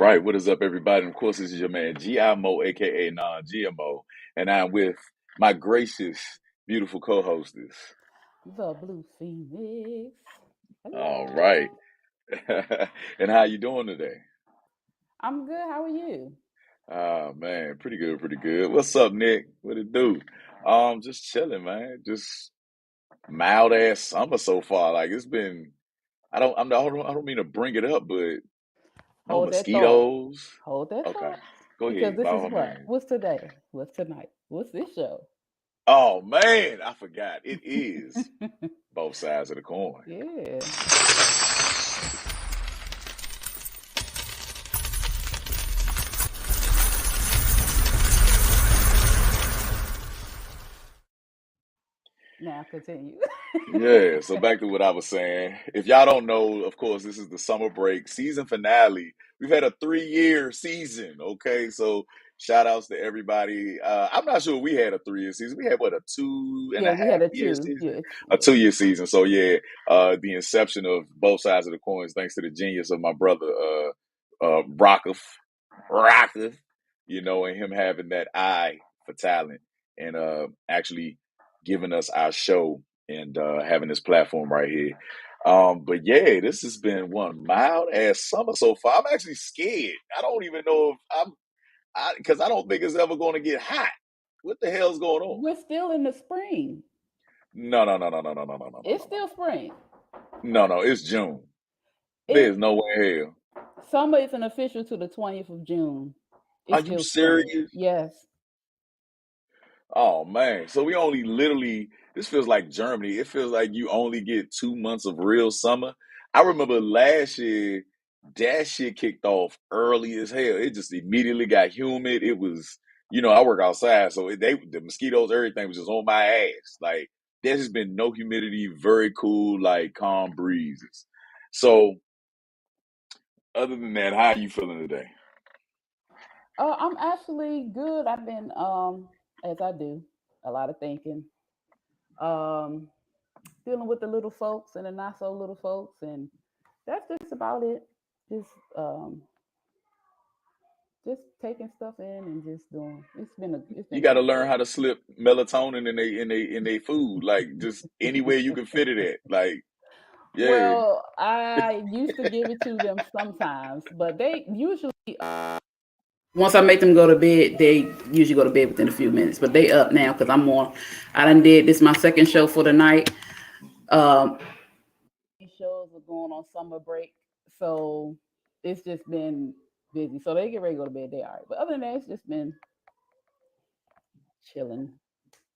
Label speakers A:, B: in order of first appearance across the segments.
A: right, what is up, everybody? And of course, this is your man Moe, aka Non-GMO, and I'm with my gracious, beautiful co-hostess.
B: The Blue Phoenix.
A: All right,
B: Hello.
A: and how you doing today?
B: I'm good. How are you?
A: Ah, man, pretty good, pretty good. What's up, Nick? What it do? Just chilling, man. Just mild ass summer so far. Like it's been. I don't mean to bring it up, but no
B: Hold that thought.
A: mosquitoes.
B: Hold that
A: Okay,
B: thought.
A: go
B: Because
A: ahead,
B: this
A: by
B: is
A: all
B: what?
A: means.
B: What's today? What's tonight? What's this show?
A: Oh man, I forgot. It is both sides of the coin.
B: Yeah. Now continue.
A: Yeah, so back to what I was saying. If y'all don't know, of course, this is the summer break season finale. We've had a 3-year season, okay? So shout outs to everybody. I'm not sure we had a 3-year season. We had what, a two and
B: Yeah,
A: a
B: we had
A: half
B: a
A: year
B: two.
A: season?
B: Yeah,
A: A
B: yeah.
A: 2-year season. So yeah, the inception of both sides of the coins, thanks to the genius of my brother Rocketh, and him having that eye for talent and actually giving us our show and having this platform right here. But yeah, this has been one mild ass summer so far. I'm actually scared. I don't even know if because I don't think it's ever going to get hot. What the hell's going on?
B: We're still in the spring.
A: No, no, no, no, no, no, no, no, no, no,
B: It's
A: no, no,
B: still spring.
A: no, no. It's June. There's
B: It
A: no way in hell.
B: Summer isn't official to the 20th of June.
A: Are
B: It's
A: you
B: still spring.
A: serious?
B: Yes.
A: Oh man. So we only literally this feels like Germany. It feels like you only get 2 months of real summer. I remember last year that shit kicked off early as hell. It just immediately got humid. It was, I work outside, so the mosquitoes, everything was just on my ass. Like there's just been no humidity, very cool, like calm breezes. So other than that, how are you feeling today?
B: I'm actually good. I've been as I do, a lot of thinking. Um Dealing with the little folks and the not so little folks, and that's just about it. Just um just taking stuff in and just doing. It's
A: You
B: been
A: got to
B: pretty
A: learn how
B: good.
A: to slip melatonin in they food, like just anywhere you can fit it at. Like, yeah,
B: Well, I used to give it to them sometimes, but they usually once I make them go to bed, they usually go to bed within a few minutes. But they up now because I'm on. I done did this my second show for the night. Um, these shows are going on summer break, so it's just been busy. So they get ready to go to bed. They all right. But other than that, it's just been chilling.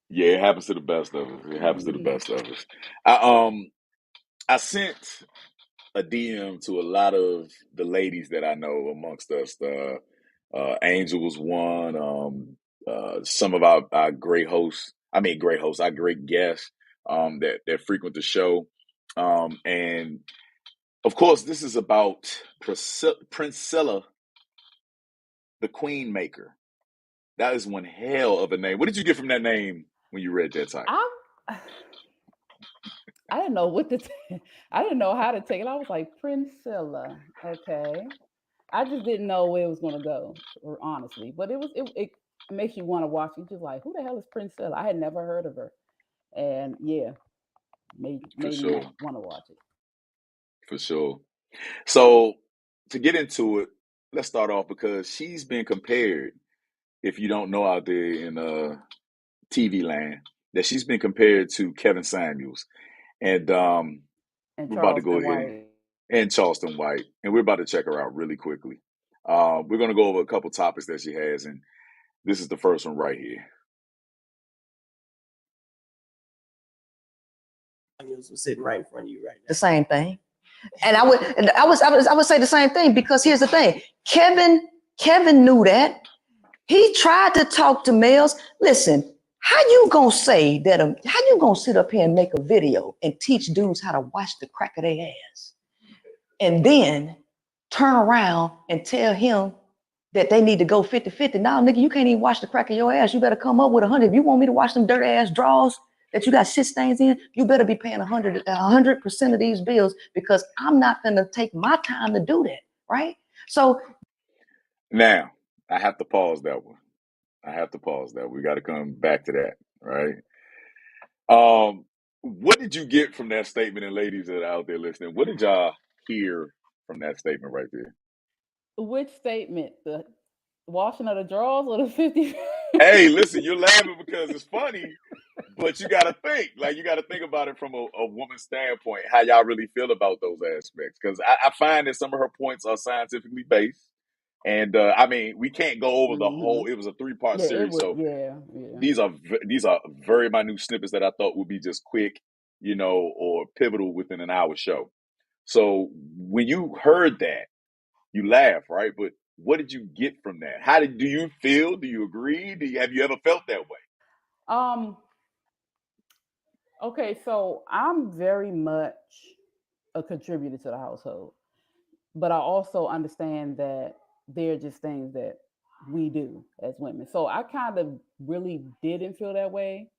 A: yeah, it happens to the best of us. It happens to the
B: Hmm.
A: best of us. I sent a DM to a lot of the ladies that I know amongst us. Angel was one. Some of our great hosts. I mean, great hosts. Our great guests. That frequent the show. And of course, this is about Priscilla, the Queen Maker. That is one hell of a name. What did you get from that name when you read that title?
B: I I didn't know what to. I didn't know how to take it. I was like Princella. Okay. I just didn't know where it was gonna go, or honestly. But it makes you want to watch. You just like, who the hell is Princella? I had never heard of her, and yeah,
A: For
B: made me
A: sure.
B: want to watch it.
A: For sure. So to get into it, let's start off because she's been compared, if you don't know out there in TV land, that she's been compared to Kevin Samuels. And
B: And
A: we're about to go
B: Charleston
A: ahead
B: White.
A: and Charleston White. And we're about to check her out really quickly. We're going to go over a couple topics that she has. And this is the first one right here.
C: Was sitting right in front of you right now. The same thing. And I would say the same thing because here's the thing. Kevin knew that. He tried to talk to males. Listen, how you gonna say that? How you gonna sit up here and make a video and teach dudes how to wash the crack of their ass, and then turn around and tell him that they need to go 50-50? Now, nigga, you can't even wash the crack of your ass. You better come up with 100. If you want me to wash them dirty ass drawers that you got shit stains in, you better be paying 100% of these bills because I'm not gonna take my time to do that, right? So
A: Now, I have to pause that one. We got to come back to that, right? What did you get from that statement? And ladies that are out there listening, what did y'all hear from that statement right there?
B: Which statement? The washing of the drawers or the 50?
A: Hey, listen, you're laughing because it's funny, but you got to think. Like, you got to think about it from a woman's standpoint, how y'all really feel about those aspects. Because I find that some of her points are scientifically based. And I mean, we can't go over the
B: Hmm.
A: whole. It was a 3-part
B: Yeah, it
A: series,
B: would.
A: so
B: Yeah, yeah.
A: these are very minute snippets that I thought would be just quick, or pivotal within an hour show. So when you heard that, you laugh, right? But what did you get from that? Do you feel? Do you agree? Have you ever felt that way?
B: Um. Okay, so I'm very much a contributor to the household, but I also understand that they're just things that we do as women. So I kind of really didn't feel that way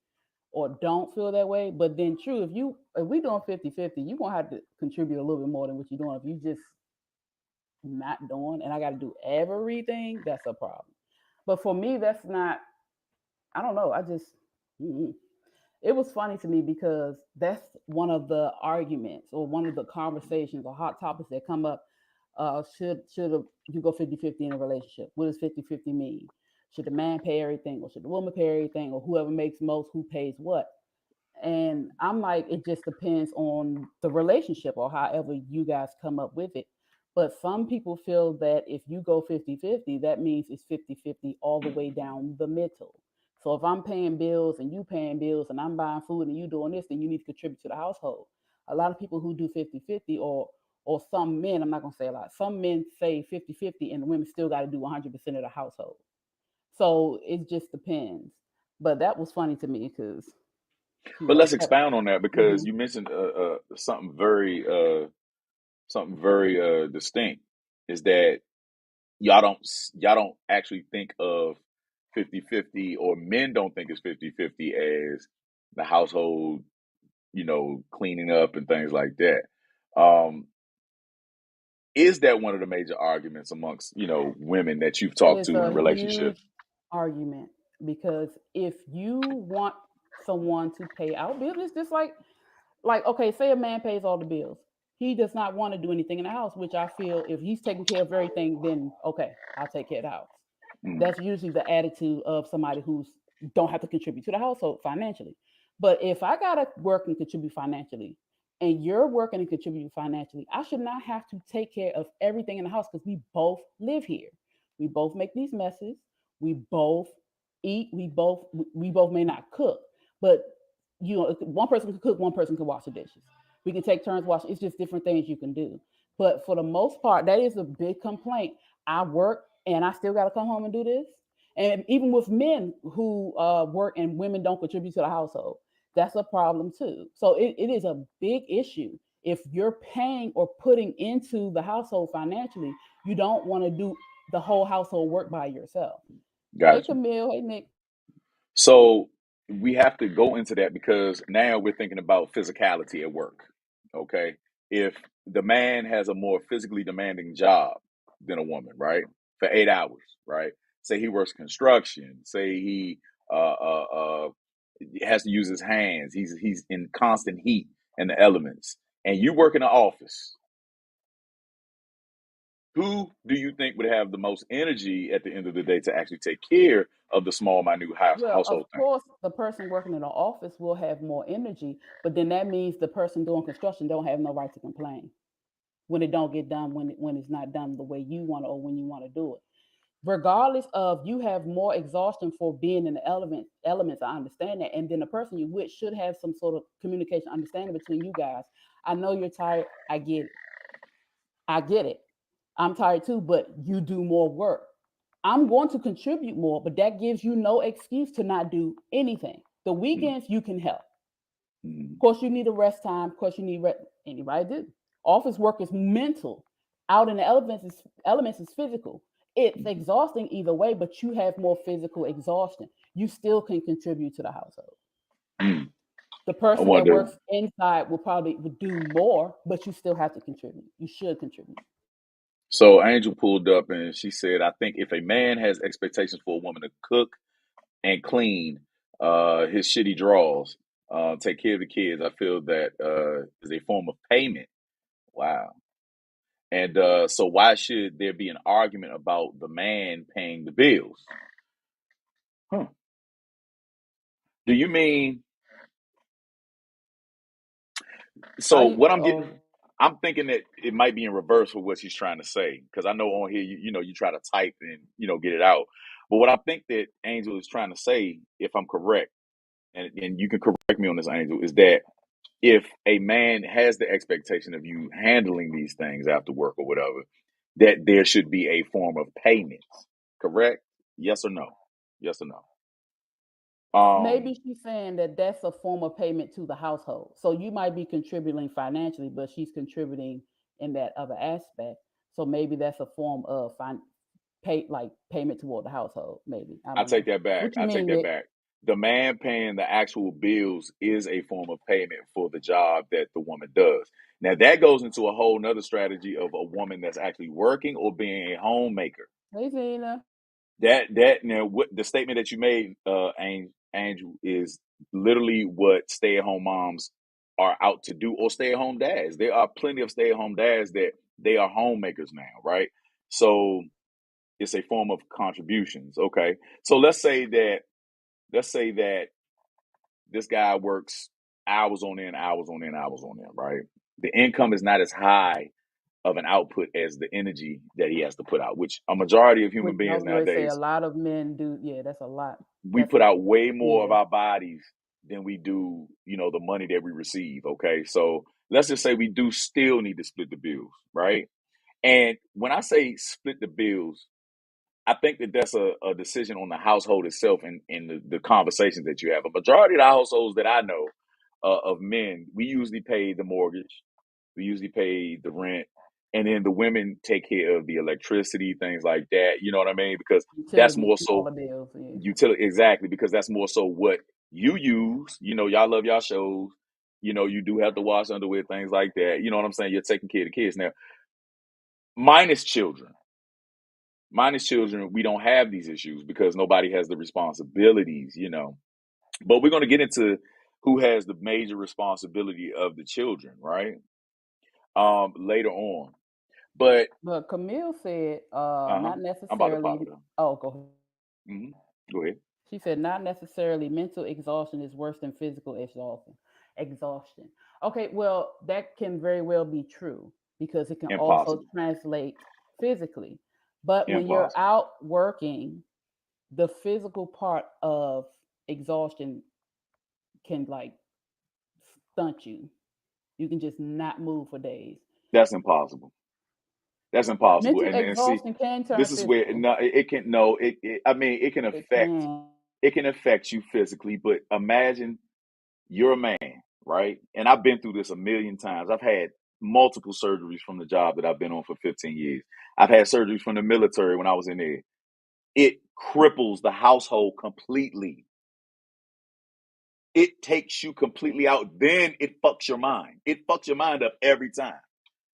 B: or don't feel that way. But then true, if we doing 50-50, you're gonna have to contribute a little bit more than what you're doing. If you just not doing and I gotta do everything, that's a problem. But for me, that's not, I don't know. I just mm-mm. It was funny to me because that's one of the arguments or one of the conversations or hot topics that come up. Should you go 50-50 in a relationship? What does 50-50 mean? Should the man pay everything or should the woman pay everything or whoever makes most, who pays what? And I'm like, it just depends on the relationship or however you guys come up with it. But some people feel that if you go 50-50, that means it's 50-50 all the way down the middle. So if I'm paying bills and you paying bills and I'm buying food and you doing this, then you need to contribute to the household. A lot of people who do 50-50 or some men, I'm not going to say a lot, some men say 50-50 and the women still got to do 100% of the household. So it just depends. But that was funny to me because
A: But
B: yeah,
A: let's expound on that because
B: mm-hmm.
A: you mentioned something very distinct is that y'all don't actually think of 50-50, or men don't think it's 50-50 as the household, cleaning up and things like that. Um, is that one of the major arguments amongst, women that you've
B: That
A: talked
B: is
A: to in a
B: a
A: relationship?
B: huge argument because if you want someone to pay out bills, it's just like okay, say a man pays all the bills. He does not want to do anything in the house, which I feel if he's taking care of everything, then okay, I'll take care of the house.
A: Mm,
B: That's usually the attitude of somebody who's don't have to contribute to the household financially. But if I gotta work and contribute financially, and you're working and contributing financially, I should not have to take care of everything in the house because we both live here. We both make these messes. We both eat. We both may not cook, but one person can cook, one person can wash the dishes. We can take turns washing. It's just different things you can do. But for the most part, that is a big complaint. I work and I still got to come home and do this. And even with men who work and women don't contribute to the household, that's a problem too. So it is a big issue. If you're paying or putting into the household financially, you don't want to do the whole household work by yourself. Hey
A: gotcha.
B: Camille, hey Nick.
A: So we have to go into that because now we're thinking about physicality at work. Okay. If the man has a more physically demanding job than a woman, right? For 8 hours, right? Say he works construction, say he has to use his hands, he's in constant heat and the elements, and you work in an office, who do you think would have the most energy at the end of the day to actually take care of the small, minute
B: Well, of
A: household things?
B: course, the person working in the office will have more energy, but then that means the person doing construction don't have no right to complain when it don't get done when it's not done the way you want to or when you want to do it. Regardless of you have more exhaustion for being in the elements, I understand that. And then the person you with should have some sort of communication understanding between you guys. I know you're tired. I get it. I get it. I'm tired too, but you do more work. I'm going to contribute more, but that gives you no excuse to not do anything. The weekends you can help.
A: Mm-hmm.
B: Of course, you need a rest time. Of course, you need rest. Anybody do. Office work is mental. Out in the elements is physical. It's exhausting either way, but you have more physical exhaustion. You still can contribute to the household.
A: Mm.
B: The
A: I
B: person that
A: wonder.
B: works inside will probably would do more, but you still have to contribute. You should contribute.
A: So Angel pulled up and she said, I think if a man has expectations for a woman to cook and clean his shitty drawers, take care of the kids, I feel that is a form of payment. Wow. And so why should there be an argument about the man paying the bills? Huh. Do you mean so
B: I
A: what I'm thinking that it might be in reverse for what she's trying to say, because I know on here you try to type and get it out. But what I think that Angel is trying to say, if I'm correct, and you can correct me on this, Angel, is that if a man has the expectation of you handling these things after work or whatever, that there should be a form of payment. Correct? Yes or no? Yes or no?
B: maybe she's saying that that's a form of payment to the household. So you might be contributing financially, but she's contributing in that other aspect. So maybe that's a form of payment toward the household. Maybe I
A: I
B: don't
A: take
B: know.
A: that back.
B: What you
A: I take
B: mean,
A: that
B: Nick?
A: back. The man paying the actual bills is a form of payment for the job that the woman does. Now that goes into a whole nother strategy of a woman that's actually working or being a homemaker.
B: Hey, Zena.
A: That now what the statement that you made, Angel, is literally what stay-at-home moms are out to do, or stay-at-home dads. There are plenty of stay-at-home dads that they are homemakers now, right? So it's a form of contributions. Okay. So let's say that this guy works hours on end, hours on end, hours on end, right? The income is not as high of an output as the energy that he has to put out, which a majority of
B: Which
A: human
B: I
A: beings
B: was going to say a
A: nowadays,
B: lot of men do. Yeah, that's a lot.
A: we
B: That's
A: put
B: a
A: out way more of
B: yeah.
A: our bodies than we do, the money that we receive. Okay. So let's just say we do still need to split the bills, right? And when I say split the bills, I think that that's a decision on the household itself and the conversations that you have. A majority of the households that I know of men, we usually pay the mortgage, we usually pay the rent, and then the women take care of the electricity, things like that. You know what I mean? Because that's
B: Utilities,
A: more
B: smaller
A: so
B: bills. Yeah.
A: utility, exactly, because that's more so what you use. Y'all love y'all shows. You do have to wash underwear, things like that. You know what I'm saying? You're taking care of the kids. Now, minus children. Minus children, we don't have these issues because nobody has the responsibilities. But we're going to get into who has the major responsibility of the children, right? Later on. But
B: But Camille said,
A: uh-huh.
B: not
A: I'm about to pop
B: necessarily.
A: it up.
B: Oh, go ahead.
A: Hmm. Go ahead.
B: She said, not necessarily mental exhaustion is worse than physical exhaustion. Exhaustion. Okay, well, that can very well be true because it can also
A: Impossible.
B: translate physically. But when you're
A: Impossible.
B: out working, the physical part of exhaustion can like stunt you. You can just not move for days.
A: That's impossible. That's impossible.
B: Mental
A: And see,
B: exhaustion can turn
A: this is where
B: physical.
A: no, it can no, I mean,
B: It can.
A: it can affect you physically, but imagine you're a man, right? And I've been through this a million times. I've had multiple surgeries from the job that I've been on for 15 years. I've had surgeries from the military when I was in there. It cripples the household completely. It takes you completely out. Then it fucks your mind. It fucks your mind up every time.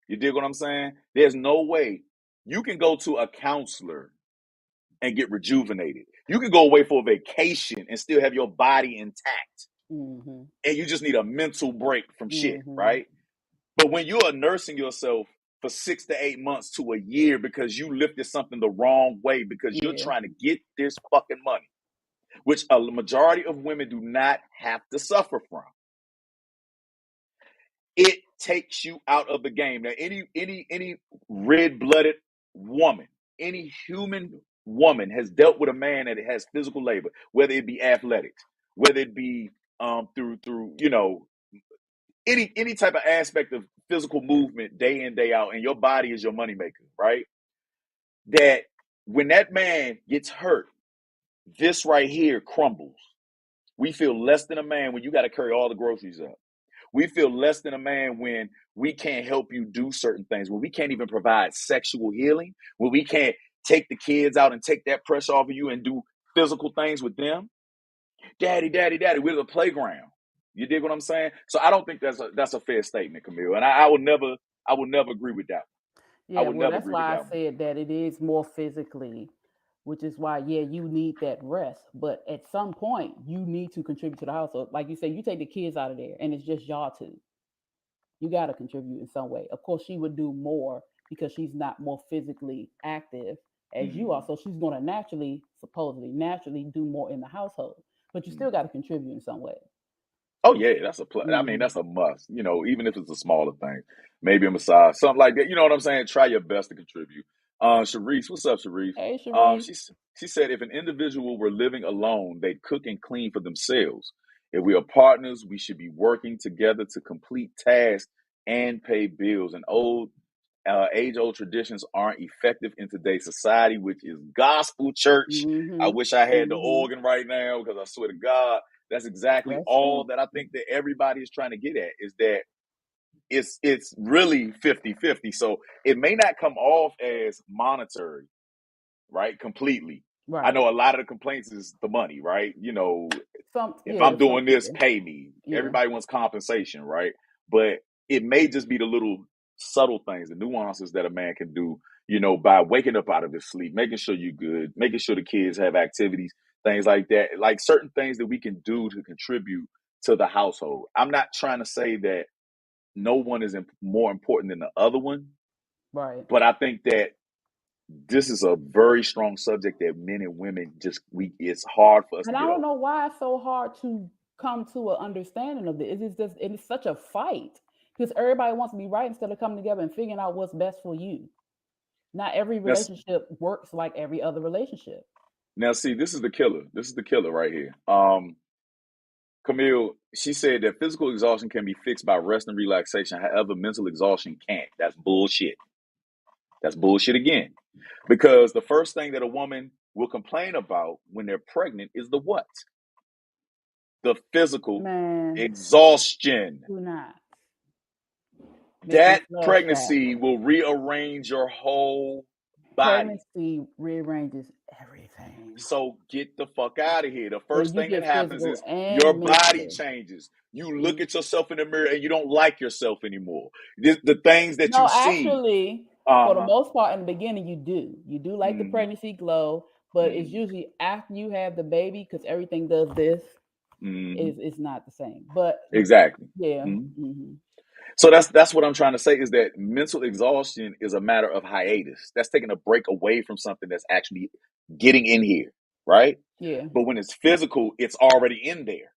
A: You dig what I'm saying? There's no way you can go to a counselor and get rejuvenated. You can go away for a vacation and still have your body intact.
B: Mm-hmm.
A: And you just need a mental break from shit,
B: Mm-hmm.
A: right? But when you are nursing yourself for 6 to 8 months to a year because you lifted something the wrong way because you're
B: Yeah.
A: trying to get this fucking money, which a majority of women do not have to suffer from, it takes you out of the game. Now, any red-blooded woman, any human woman has dealt with a man that has physical labor, whether it be athletics, whether it be through any type of aspect of physical movement day in day out, and your body is your moneymaker, right? That when that man gets hurt, this right here crumbles. We feel less than a man when you got to carry all the groceries up. We feel less than a man when we can't help you do certain things, when we can't even provide sexual healing, when we can't take the kids out and take that pressure off of you and do physical things with them. Daddy, daddy, daddy, we're the playground. You dig what I'm saying? So I don't think that's a fair statement, Camille, and I would never agree with that.
B: Yeah,
A: would
B: well,
A: never
B: that's
A: agree with
B: why I
A: that one.
B: said that it is more physically, which is why, yeah, you need that rest. But at some point, you need to contribute to the household. Like you said, you take the kids out of there and it's just y'all two. You got to contribute in some way. Of course, she would do more because she's not more physically active as you are.
A: Mm,
B: So she's going to naturally, supposedly, naturally do more in the household. But you
A: mm.
B: still got to contribute in some way.
A: Oh yeah, that's a plus. I mean,
B: Hmm.
A: that's a must. Even if it's a smaller thing, maybe a massage, something like that. You know what I'm saying? Try your best to contribute. Sharice, what's up, Sharice?
B: Hey, Cherie.
A: She said if an individual were living alone, they'd cook and clean for themselves. If we are partners, we should be working together to complete tasks and pay bills. And age-old traditions aren't effective in today's society, which is gospel church. I
B: Hmm.
A: wish I had the
B: Hmm.
A: organ right now because I swear to God, that's exactly
B: That's
A: all
B: true.
A: that I think that everybody is trying to get at is that it's really 50-50. So it may not come off as monetary, right? Completely. I
B: Right.
A: know a lot of the complaints is the money, right? If
B: Yeah,
A: I'm
B: some,
A: doing this, pay me.
B: yeah,
A: Everybody wants compensation, right? But it may just be the little subtle things, the nuances that a man can do, by waking up out of his sleep, making sure you're good, making sure the kids have activities, things like that. Like certain things that we can do to contribute to the household. I'm not trying to say that no one is more important than the other one,
B: right.
A: but I think that this is a very strong subject that men and women it's hard for us to
B: And I
A: get
B: don't
A: over.
B: know why it's so hard to come to an understanding of this. It's such a fight because everybody wants to be right instead of coming together and figuring out what's best for you. Not every
A: Now,
B: relationship works like every other relationship.
A: now, see, this is the killer. This is the killer right here. Camille, she said that physical exhaustion can be fixed by rest and relaxation. However, mental exhaustion can't. That's bullshit. That's bullshit again. Because the first thing that a woman will complain about when they're pregnant is the what? The physical
B: Man,
A: exhaustion.
B: do not make me
A: That
B: flashback.
A: pregnancy will rearrange your whole body.
B: Pregnancy rearranges everything.
A: So get the fuck out of here. The
B: And
A: first
B: you
A: thing that
B: get
A: happens
B: physical
A: is your
B: and
A: body
B: mentally.
A: changes. You look
B: Mhm.
A: at yourself in the mirror and you don't like yourself anymore. The things that you
B: No,
A: see.
B: actually, for the
A: Uh-huh.
B: most part, in the beginning, you do. You do like the
A: Mm-hmm.
B: pregnancy glow, but it's
A: Mm-hmm.
B: usually after you have the baby because everything does this.
A: Mm-hmm.
B: Is not the same. But
A: Exactly.
B: yeah,
A: Mm-hmm.
B: hmm
A: So that's what I'm trying to say is that mental exhaustion is a matter of hiatus. That's taking a break away from something that's actually getting in here, right?
B: yeah.
A: But when it's physical, it's already in there.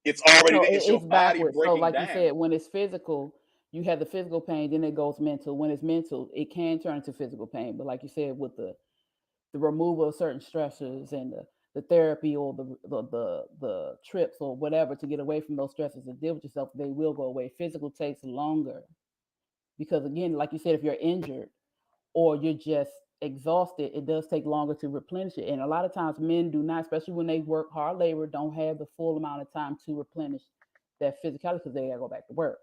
A: It's already
B: So
A: there. It's your
B: it's
A: body
B: backwards. So
A: breaking
B: like you said,
A: down.
B: when it's physical, you have the physical pain, then it goes mental. When it's mental, it can turn into physical pain. But like you said, with the removal of certain stressors and the therapy or the trips or whatever to get away from those stresses and deal with yourself, they will go away. Physical takes longer because again, like you said, if you're injured or you're just exhausted, it does take longer to replenish it. And a lot of times men do not, especially when they work hard labor, don't have the full amount of time to replenish that physicality because they gotta go back to work.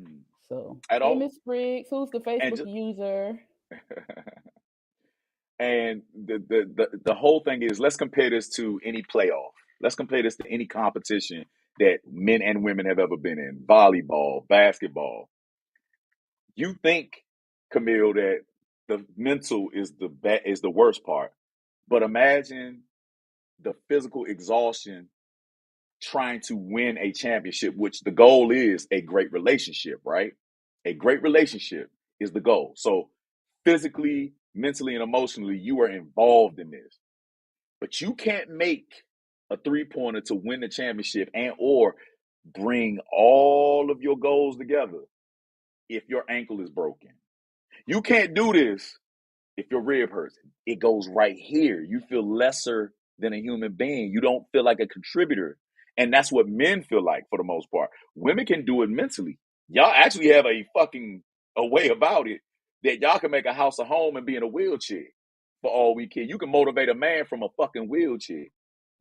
A: Mm.
B: So
A: At
B: hey
A: all.
B: Miss Briggs, who's the
A: And
B: Facebook
A: just
B: user?
A: and the whole thing is let's compare this to any playoff. Let's compare this to any competition that men and women have ever been in. Volleyball, basketball. You think, Camille, that the mental is the worst part. But imagine the physical exhaustion trying to win a championship, which the goal is a great relationship, right? A great relationship is the goal. So physically, mentally, and emotionally, you are involved in this. But you can't make a three-pointer to win the championship and or bring all of your goals together if your ankle is broken. You can't do this if your rib hurts. It goes right here. You feel lesser than a human being. You don't feel like a contributor. And that's what men feel like for the most part. Women can do it mentally. Y'all actually have a way about it that y'all can make a house a home and be in a wheelchair for all we can. You can motivate a man from a fucking wheelchair.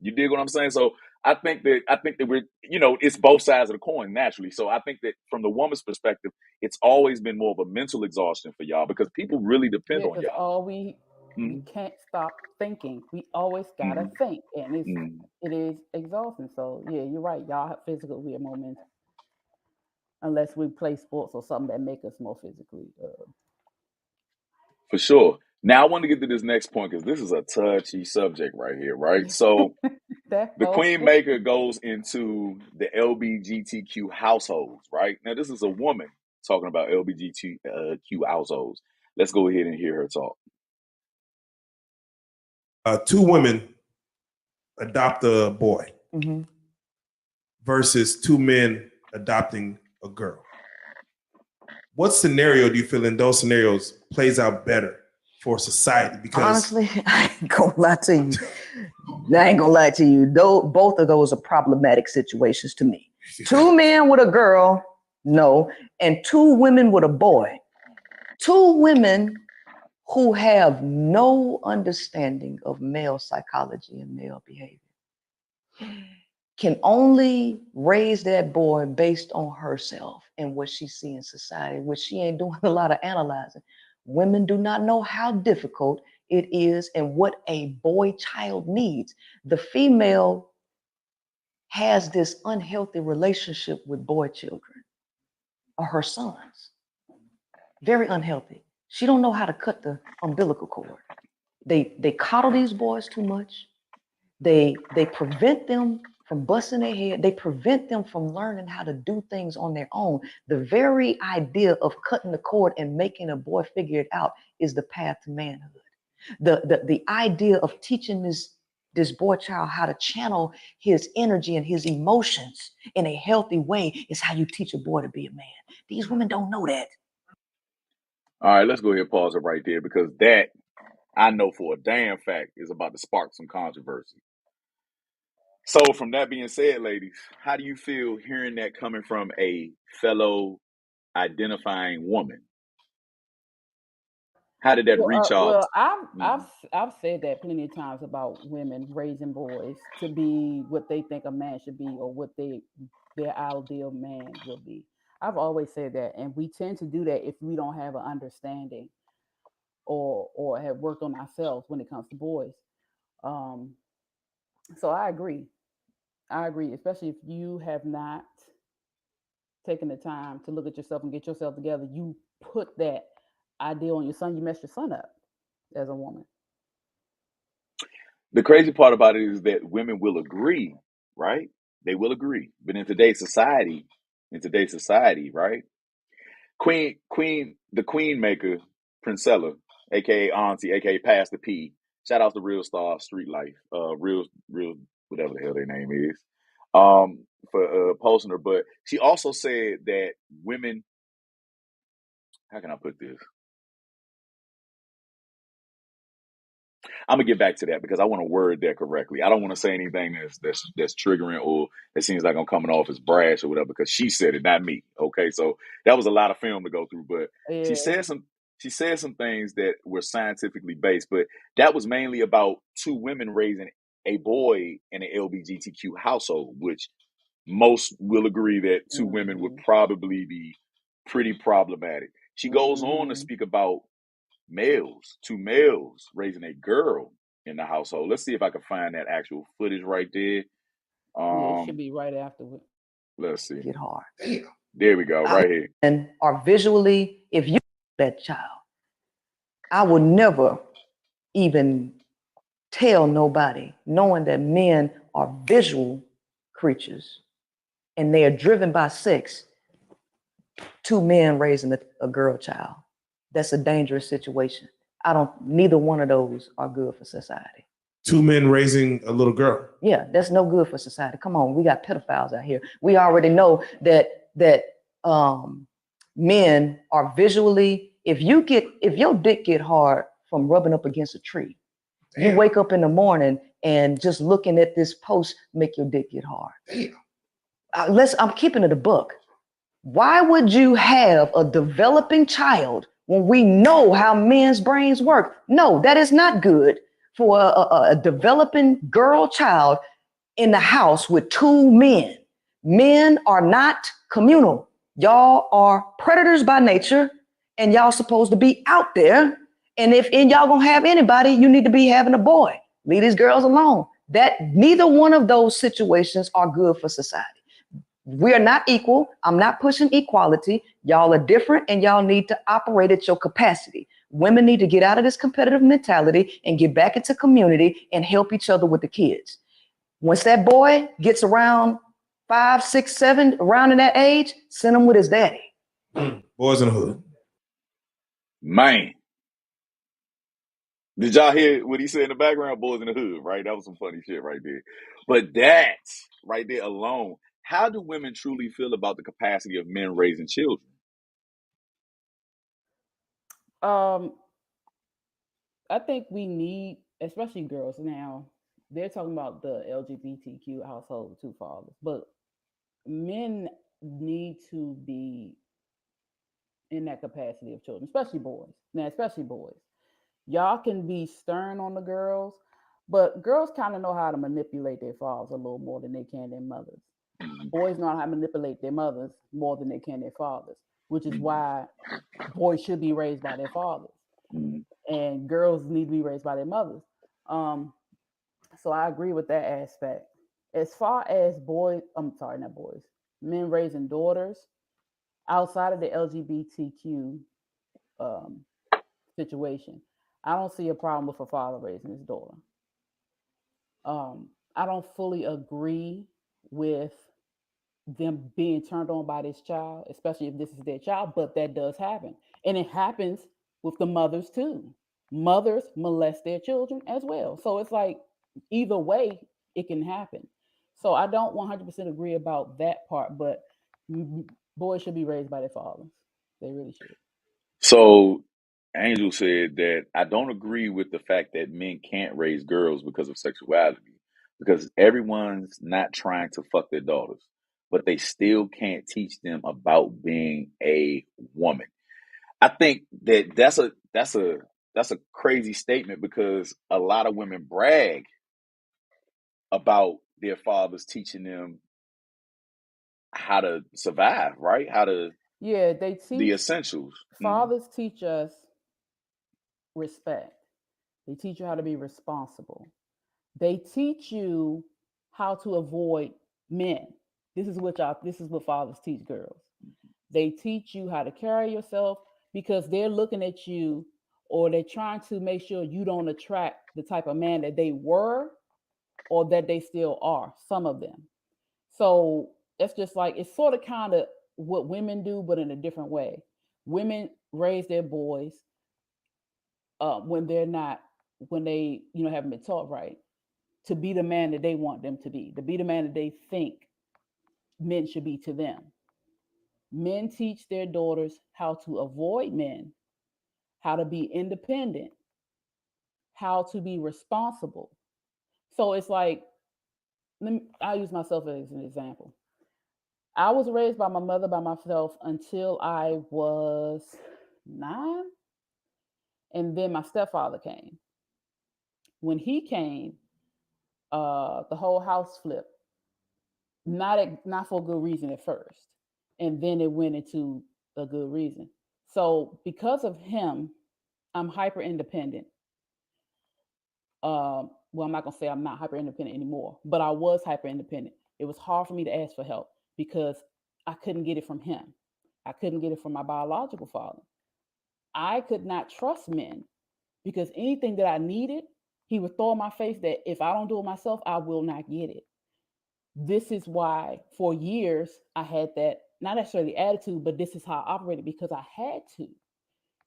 A: You dig what I'm saying? So I think that we're it's both sides of the coin naturally. So I think that from the woman's perspective, it's always been more of a mental exhaustion for y'all because people really depend
B: Yeah,
A: on
B: because
A: y'all.
B: all we
A: Mm-hmm.
B: can't stop thinking. We always gotta
A: Mm-hmm.
B: think, and
A: Mm-hmm.
B: it is exhausting. So yeah, you're right. Y'all have physical, we are moments unless we play sports or something that make us more physically.
A: For sure. Now I want to get to this next point because this is a touchy subject right here, right? So
B: That
A: the
B: whole
A: Queen Maker goes into the LGBTQ households, right? Now this is a woman talking about LGBTQ households. Let's go ahead and hear her talk.
D: Two women adopt a boy versus two men adopting a girl. What scenario do you feel in those scenarios plays out better for society? Because
C: honestly, I ain't gonna lie to you. I ain't gonna lie to you. Though both of those are problematic situations to me. Two men with a girl, no, and two women with a boy. Two women who have no understanding of male psychology and male behavior can only raise that boy based on herself and what she sees in society, which she ain't doing a lot of analyzing. Women do not know how difficult it is and what a boy child needs. The female has this unhealthy relationship with boy children or her sons. Very unhealthy. She don't know how to cut the umbilical cord. They coddle these boys too much. They prevent them from busting their head. They prevent them from learning how to do things on their own. The very idea of cutting the cord and making a boy figure it out is the path to manhood. The idea of teaching this boy child how to channel his energy and his emotions in a healthy way is how you teach a boy to be a man. These women don't know that.
A: All right, let's go ahead and pause it right there because that I know for a damn fact is about to spark some controversy. So from that being said, ladies, how do you feel hearing that coming from a fellow identifying woman? How did that reach out?
B: Well, I've said that plenty of times about women raising boys to be what they think a man should be or what their ideal man will be. I've always said that, and we tend to do that if we don't have an understanding or have worked on ourselves when it comes to boys. Um, so I agree. I agree, especially if you have not taken the time to look at yourself and get yourself together. You put that idea on your son. You mess your son up as a woman.
A: The crazy part about it is that women will agree, right? They will agree. But in today's society, right? The Queen Maker, Princella, aka Auntie, aka Pastor P. Shout out to Real Star Street Life, real, whatever the hell their name is, for posting her. But she also said that women. How can I put this? I'm gonna get back to that because I want to word that correctly. I don't want to say anything that's triggering or that seems like I'm coming off as brash or whatever because she said it, not me. Okay, so that was a lot of film to go through, but she
B: Yeah.
A: said some things that were scientifically based, but that was mainly about two women raising a boy in an LGBTQ household, which most will agree that two women would probably be pretty problematic. She goes on to speak about two males raising a girl in the household. Let's see if I can find that actual footage right there.
B: Yeah, it should be right afterward.
A: Let's see.
C: Get hard.
A: There we go, right here.
C: And are visually, if you that child, I would never even tell nobody, knowing that men are visual creatures and they are driven by sex. Two men raising a girl child. That's a dangerous situation. Neither one of those are good for society.
D: Two men raising a little girl.
C: Yeah, that's no good for society. Come on, we got pedophiles out here. We already know that men are visually, if your dick get hard from rubbing up against a tree, damn, you wake up in the morning and just looking at this post make your dick get hard. Damn. I'm keeping it a book. Why would you have a developing child when we know how men's brains work? No, that is not good for a developing girl child in the house with two men. Men are not communal. Y'all are predators by nature, and y'all supposed to be out there. And if y'all gonna have anybody, you need to be having a boy. Leave these girls alone. That neither one of those situations are good for society. We are not equal. I'm not pushing equality. Y'all are different and y'all need to operate at your capacity. Women need to get out of this competitive mentality and get back into community and help each other with the kids. Once that boy gets around 5, 6, 7, around in that age, send him with his daddy.
D: Boys in the hood.
A: Man. Did y'all hear what he said in the background? Boys in the hood, right? That was some funny shit right there. But that right there alone, how do women truly feel about the capacity of men raising children?
B: I think we need, especially girls now, they're talking about the LGBTQ household with two fathers, but men need to be in that capacity of children, especially boys. Now, especially boys. Y'all can be stern on the girls, but girls kind of know how to manipulate their fathers a little more than they can their mothers. Boys know how to manipulate their mothers more than they can their fathers, which is why boys should be raised by their fathers and girls need to be raised by their mothers. So I agree with that aspect. As far as boys, I'm sorry, not boys, men raising daughters outside of the LGBTQ situation, I don't see a problem with a father raising his daughter. I don't fully agree with them being turned on by this child, especially if this is their child, but that does happen. And it happens with the mothers too. Mothers molest their children as well. So it's like either way, it can happen. So I don't 100% agree about that part, but boys should be raised by their fathers. They really should.
A: So Angel said that I don't agree with the fact that men can't raise girls because of sexuality, because everyone's not trying to fuck their daughters, but they still can't teach them about being a woman. I think that that's a crazy statement because a lot of women brag about their fathers teaching them how to survive, right? How to
B: Yeah, they
A: the
B: teach,
A: essentials.
B: fathers teach us respect. They teach you how to be responsible. They teach you how to avoid men. This is what fathers teach girls. They teach you how to carry yourself because they're looking at you or they're trying to make sure you don't attract the type of man that they were or that they still are, some of them. So it's just like it's sort of kind of what women do, but in a different way. Women raise their boys when they're not, when they haven't been taught right, to be the man that they want them to be the man that they think men should be to them. Men teach their daughters how to avoid men, how to be independent, how to be responsible. So it's like, I'll use myself as an example. I was raised by my mother by myself until I was 9. And then my stepfather came. When he came, the whole house flipped. Not for a good reason at first. And then it went into a good reason. So because of him, I'm hyper independent. Well, I'm not gonna say I'm not hyper independent anymore, but I was hyper independent. It was hard for me to ask for help because I couldn't get it from him. I couldn't get it from my biological father. I could not trust men because anything that I needed, he would throw in my face that if I don't do it myself, I will not get it. This is why for years I had that, not necessarily attitude, but this is how I operated because I had to.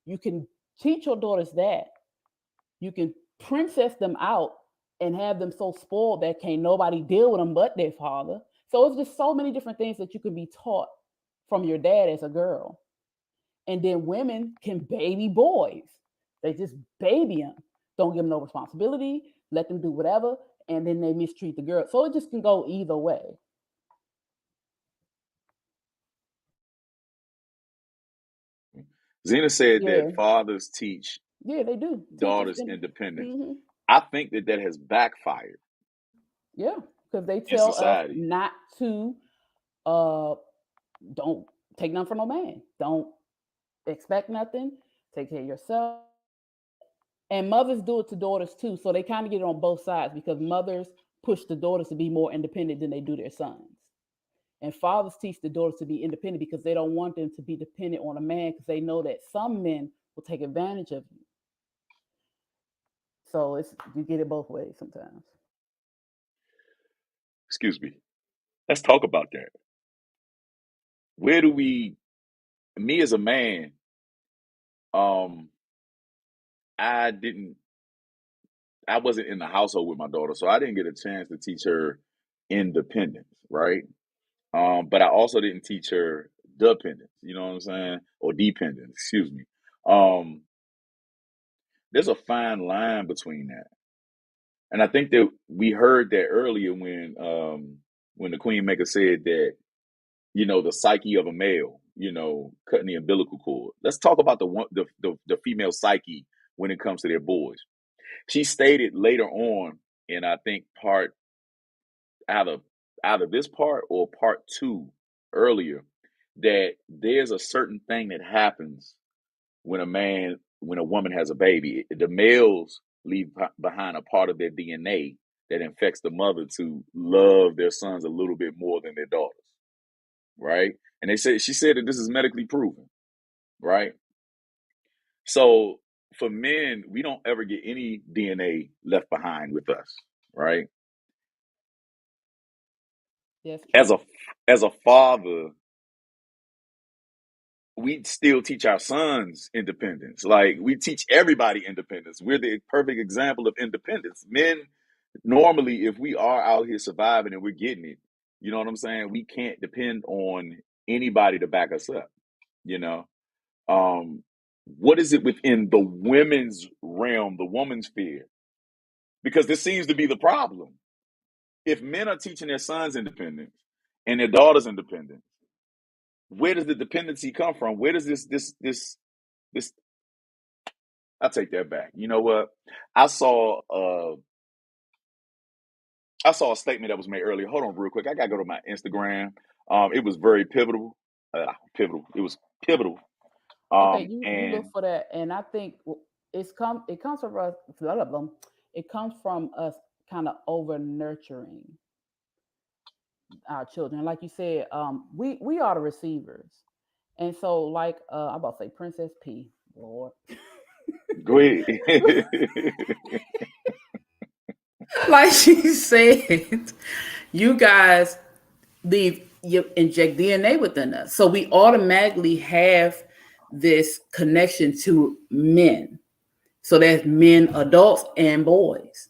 B: You can teach your daughters that. You can princess them out and have them so spoiled that can't nobody deal with them but their father. So it's just so many different things that you can be taught from your dad as a girl. And then women can baby boys. They just baby them. Don't give them no responsibility, let them do whatever, and then they mistreat the girl. So it just can go either way.
A: Zena said
B: Yeah.
A: that fathers teach
B: Yeah, they do. Teachers
A: daughters independence.
B: mm-hmm.
A: I think that has backfired
B: Yeah, because they
A: in
B: tell us
A: society.
B: not to uh don't take nothing from no man. Don't expect nothing. Take care of yourself. And mothers do it to daughters too. So they kind of get it on both sides because mothers push the daughters to be more independent than they do their sons. And fathers teach the daughters to be independent because they don't want them to be dependent on a man because they know that some men will take advantage of you. So you get it both ways sometimes.
A: Excuse me. Let's talk about that. Where do me as a man, I wasn't in the household with my daughter, so I didn't get a chance to teach her independence, right? But I also didn't teach her dependence, you know what I'm saying? Or dependence, excuse me. There's a fine line between that. And I think that we heard that earlier when the Queen Maker said that, the psyche of a male, cutting the umbilical cord. Let's talk about the female psyche when it comes to their boys. She stated later on, and I think either this part or part 2 earlier, that there's a certain thing that happens when a woman has a baby. The males leave behind a part of their DNA that infects the mother to love their sons a little bit more than their daughters, right? And she said that this is medically proven, right? So for men, we don't ever get any DNA left behind with us, right?
B: That's
A: As
B: true.
A: a father, we still teach our sons independence. Like, we teach everybody independence. We're the perfect example of independence. Men, normally, if we are out here surviving and we're getting it, you know what I'm saying? We can't depend on anybody to back us up, you know? What is it within the women's realm, the woman's sphere? Because this seems to be the problem. If men are teaching their sons independence and their daughters independence, where does the dependency come from? Where does this I take that back. You know what? I saw a statement that was made earlier. Hold on real quick. I gotta go to my Instagram. It was very pivotal. Pivotal. It was pivotal.
B: Okay, you look
A: And
B: for that, and I think it comes from us. It comes from us kind of over nurturing our children. Like you said, we are the receivers, and so like I'm about to say Princess P. Lord,
A: go ahead.
B: like she said, you guys you inject DNA within us, so we automatically have this connection to men. So that's men, adults, and boys.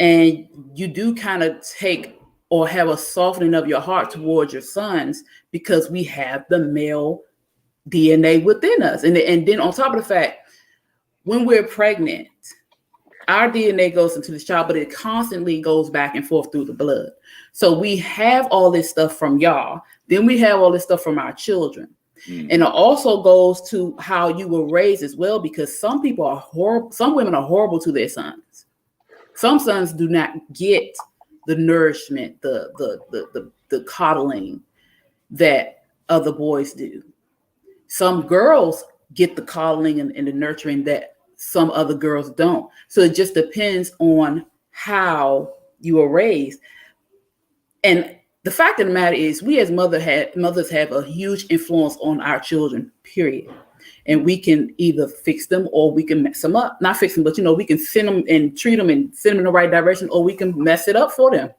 B: And you do kind of take or have a softening of your heart towards your sons because we have the male DNA within us. And then on top of the fact, when we're pregnant, our DNA goes into the child, but it constantly goes back and forth through the blood. So we have all this stuff from y'all. Then we have all this stuff from our children. And it also goes to how you were raised as well, because some people are horrible. Some women are horrible to their sons. Some sons do not get the nourishment, the coddling that other boys do. Some girls get the coddling and the nurturing that some other girls don't. So it just depends on how you were raised. And the fact of the matter is, we as mothers have a huge influence on our children, period. And we can either fix them or we can mess them up. Not fix them, but we can send them and treat them and send them in the right direction, or we can mess it up for them.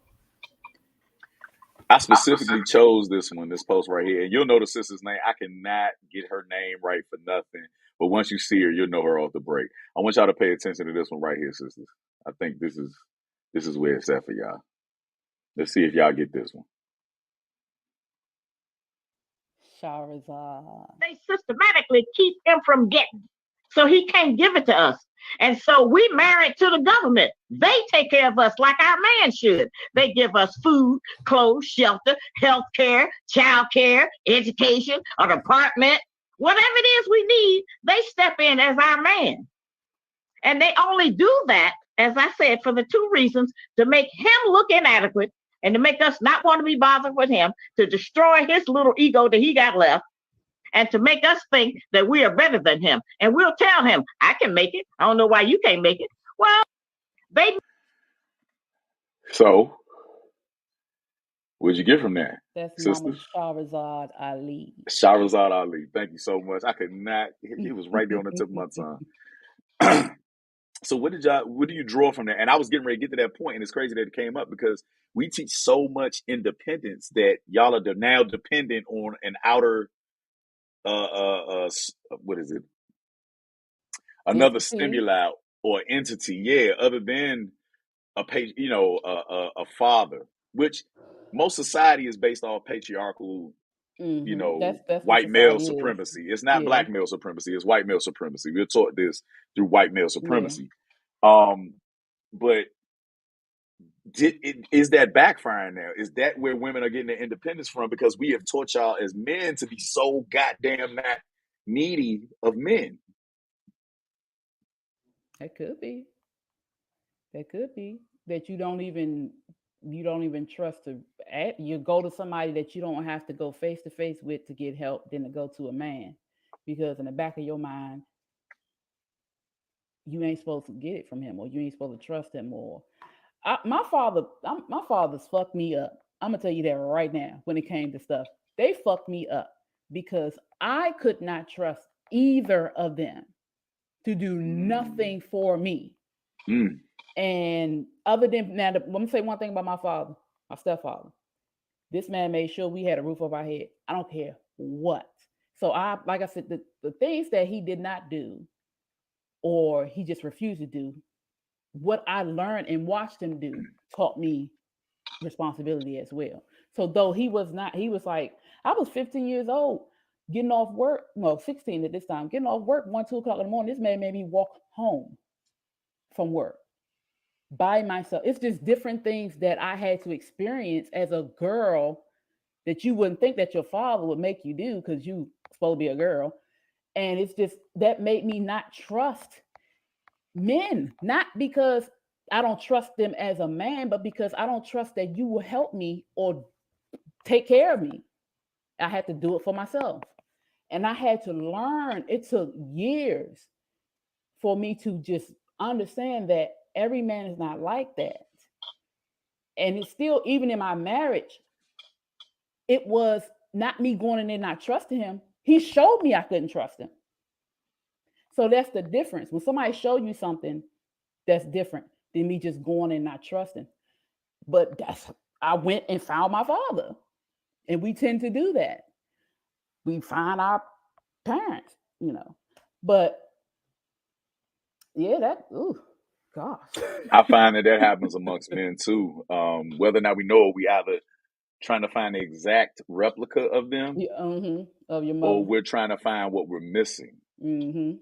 A: I specifically chose this post right here. And you'll know the sister's name. I cannot get her name right for nothing. But once you see her, you'll know her off the break. I want y'all to pay attention to this one right here, sisters. I think this is where it's at for y'all. Let's see if y'all get this one.
B: Shahrazad.
E: They systematically keep him from getting. So he can't give it to us. And so we married to the government. They take care of us like our man should. They give us food, clothes, shelter, health care, child care, education, an apartment, whatever it is we need, they step in as our man. And they only do that, as I said, for the two reasons: to make him look inadequate and to make us not want to be bothered with him, to destroy his little ego that he got left, and to make us think that we are better than him. And we'll tell him, I can make it. I don't know why you can't make it. Well, they.
A: So What'd you get from that,
B: That's
A: sister?
B: Mama Shahrazad Ali.
A: Shahrazad Ali. Thank you so much. I could not. It was right there on the tip of my tongue. So what do you draw from that? And I was getting ready to get to that point, and it's crazy that it came up because we teach so much independence that y'all are now dependent on an outer, what is it? Another
B: Entity.
A: stimuli or entity, yeah, other than a father, which most society is based off patriarchal,
B: That's what
A: white male
B: society is.
A: supremacy. It's not
B: Yeah.
A: black male supremacy. It's white male supremacy. We're taught this through white male
B: Yeah.
A: supremacy. But is that backfiring now? Is that where women are getting their independence from? Because we have taught y'all as men to be so goddamn not needy of men.
B: That could be. That could be that you don't even trust to you go to somebody that you don't have to go face to face with to get help than to go to a man, because in the back of your mind you ain't supposed to get it from him, or you ain't supposed to trust him, or my father's fucked me up. I'm gonna tell you that right now. When it came to stuff, they fucked me up because I could not trust either of them to do nothing for me.
A: Mm.
B: And other than now, let me say one thing about my father, my stepfather. This man made sure we had a roof over our head. I don't care what. So like I said, the things that he did not do, or he just refused to do, what I learned and watched him do taught me responsibility as well. So though he was like, I was 15 years old, getting off work, 16 at this time, getting off work 1, 2 o'clock in the morning. This man made me walk home from work by myself. It's just different things that I had to experience as a girl that you wouldn't think that your father would make you do because you supposed to be a girl. And it's just that made me not trust men, not because I don't trust them as a man, but because I don't trust that you will help me or take care of me. I had to do it for myself. And I had to learn. It took years for me to just understand that every man is not like that. And it's still, even in my marriage, it was not me going in there not trusting him. He showed me I couldn't trust him. So that's the difference. When somebody show you something, that's different than me just going and not trusting. But I went and found my father. And we tend to do that. We find our parents, But yeah, gosh.
A: I find that happens amongst men too. Whether or not we know it, we either trying to find the exact replica of them,
B: Of your
A: or
B: mother.
A: we're trying to find what we're missing.
B: And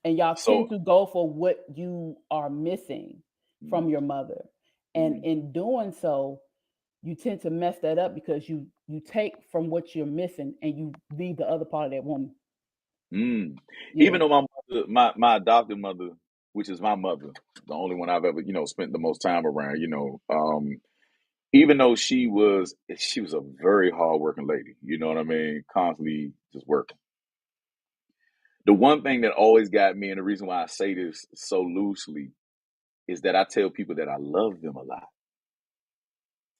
B: y'all tend
A: So,
B: to go for what you are missing from your mother. And in doing so, you tend to mess that up because you take from what you're missing and you leave the other part of that woman.
A: Even though my adopted mother, which is my mother, the only one I've ever spent the most time around, even though she was a very hardworking lady, you know what I mean, constantly just working. The one thing that always got me, and the reason why I say this so loosely, is that I tell people that I love them a lot.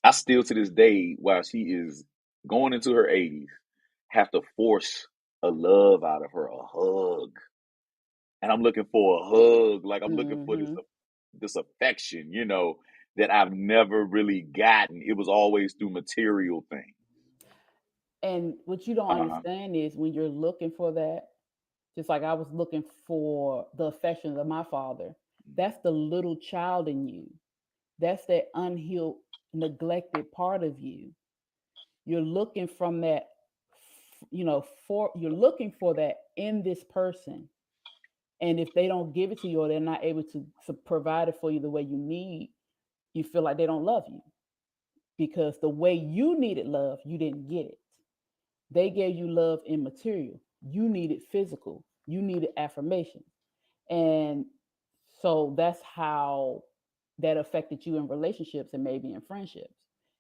A: I still to this day, while she is going into her 80s, have to force a love out of her, a hug. And I'm looking for a hug, like I'm looking for this affection, that I've never really gotten. It was always through material things.
B: And what you don't understand is when you're looking for that, just like I was looking for the affections of my father, that's the little child in you. That's that unhealed, neglected part of you. You're looking from that, you're looking for that in this person. And if they don't give it to you, or they're not able to provide it for you the way you need, you feel like they don't love you. Because the way you needed love, you didn't get it. They gave you love in material. You needed physical. You needed affirmation. And so that's how that affected you in relationships and maybe in friendships.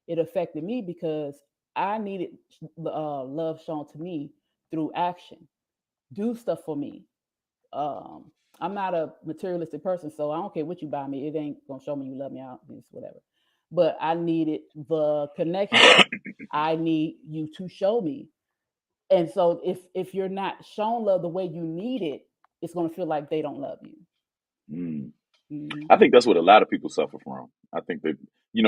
B: It affected me because I needed love shown to me through action. Do stuff for me. I'm not a materialistic person, so I don't care what you buy me. It ain't gonna show me you love me out, this whatever. but I needed the connection. I need you to show me. And so if you're not shown love the way you need it, it's going to feel like they don't love you.
A: Mm.
B: Mhm.
A: I think that's what a lot of people suffer from. I think that,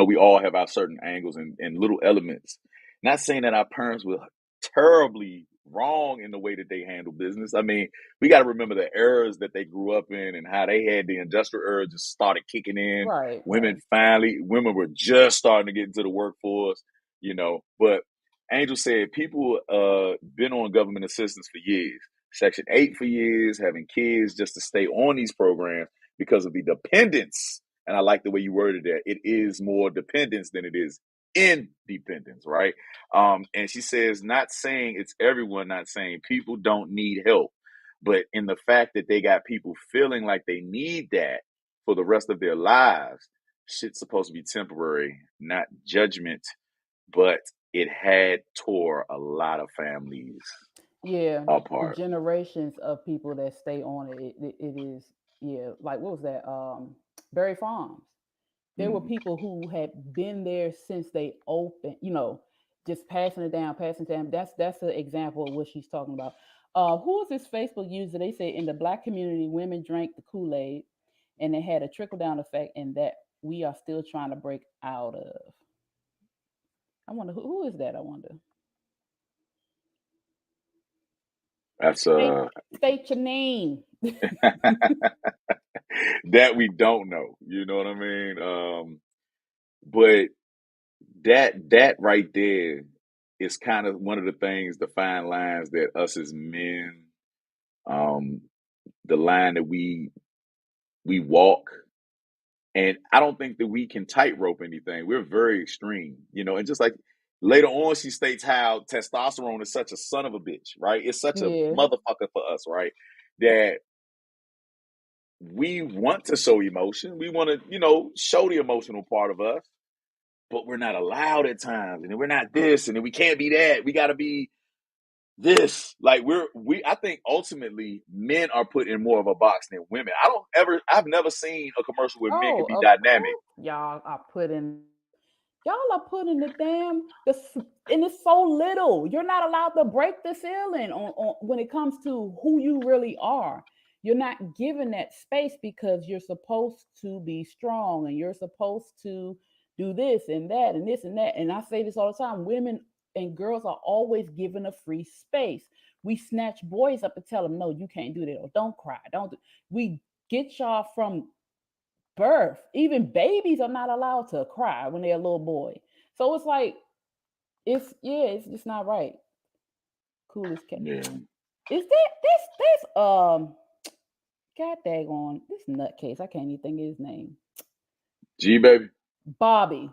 A: we all have our certain angles and little elements. Not saying that our parents were terribly wrong in the way that they handle business. I mean, we got to remember the eras that they grew up in and how they had the industrial era just started kicking in.
B: Right,
A: Women
B: right.
A: women were just starting to get into the workforce, But Angel said people been on government assistance for years, Section 8 for years, having kids just to stay on these programs because of the dependence. And I like the way you worded that. It is more dependence than it is independence, right? And she says, not saying it's everyone, not saying people don't need help, but in the fact that they got people feeling like they need that for the rest of their lives, shit's supposed to be temporary, not judgment, but it had tore a lot of families
B: Yeah, the
A: apart.
B: generations of people that stay on it is, yeah, like what was that? Berry Farms. There were
A: Mm.
B: people who had been there since they opened, just passing it down, passing it down. That's an example of what she's talking about. Who is this Facebook user? They say in the Black community, women drank the Kool-Aid, and it had a trickle down effect, and that we are still trying to break out of. I wonder who is that. I wonder.
A: That's
B: State, state your name.
A: that we don't know. You know what I mean? But that right there is kind of one of the things, the fine lines that us as men, um, the line that we walk. And I don't think that we can tightrope anything. We're very extreme, and just like later on, she states how testosterone is such a son of a bitch, right? It's such a
B: Yeah.
A: motherfucker for us, right? That we want to show emotion. We want to, show the emotional part of us, but we're not allowed at times. And then we're not this, and then we can't be that. We got to be this. Like I think ultimately men are put in more of a box than women. I've never seen a commercial where men can
B: Oh,
A: be
B: of
A: dynamic.
B: course, y'all are putting the and it's so little. You're not allowed to break the ceiling on when it comes to who you really are. You're not given that space because you're supposed to be strong and you're supposed to do this and that and this and that. And I say this all the time: women and girls are always given a free space. We snatch boys up and tell them, "No, you can't do that," or "Don't cry." Don't. We get y'all from birth. Even babies are not allowed to cry when they're a little boy. So it's like it's just not right. Coolest cat.
A: Yeah.
B: Is that this god daggone this nutcase. I can't even think of his name.
A: G baby.
B: Bobby.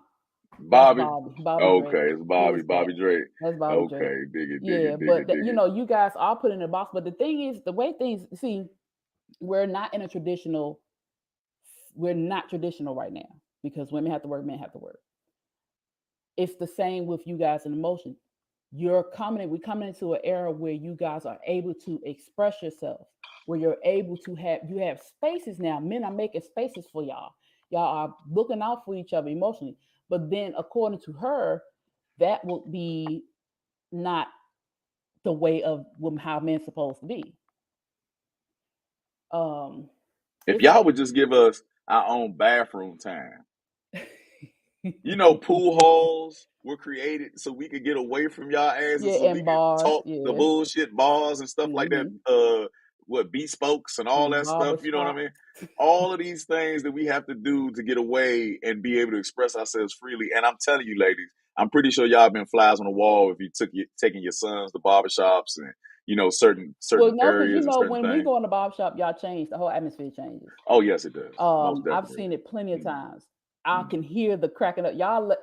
B: That's
A: Bobby.
B: Bobby. Bobby Drake.
A: Okay, it's Bobby.
B: Coolest cat.
A: Bobby Drake.
B: That's Bobby Drake.
A: Okay, dig it, dig
B: Yeah,
A: it, dig
B: but
A: it, dig it.
B: you guys are put in a box. But the thing is, the way things see, we're not in a traditional. We're not traditional right now because women have to work, men have to work. It's the same with you guys in emotion. We're coming into an era where you guys are able to express yourself, where you're able to you have spaces now. Men are making spaces for y'all. Y'all are looking out for each other emotionally. But then according to her, that would be not the way of how men's supposed to be. Um
A: If
B: it's
A: y'all would just give us our own bathroom time. Pool halls were created so we could get away from y'all asses,
B: yeah,
A: so we
B: and
A: could
B: bars,
A: talk the
B: yeah.
A: bullshit bars and stuff like that.
B: Mm-hmm.
A: What bespokes and all
B: And
A: that stuff.
B: barber
A: You know what I
B: shop.
A: mean? All of these things that we have to do to get away and be able to express ourselves freely. And I'm telling you, ladies, I'm pretty sure y'all been flies on the wall if you taking your sons to barbershops and certain
B: Well,
A: certain
B: no, because
A: areas and certain
B: when we
A: things.
B: go in the barber shop, y'all change. The whole atmosphere changes.
A: Oh yes, it does. Most
B: I've
A: definitely.
B: seen it plenty of
A: Mm-hmm.
B: times. I can hear the cracking up.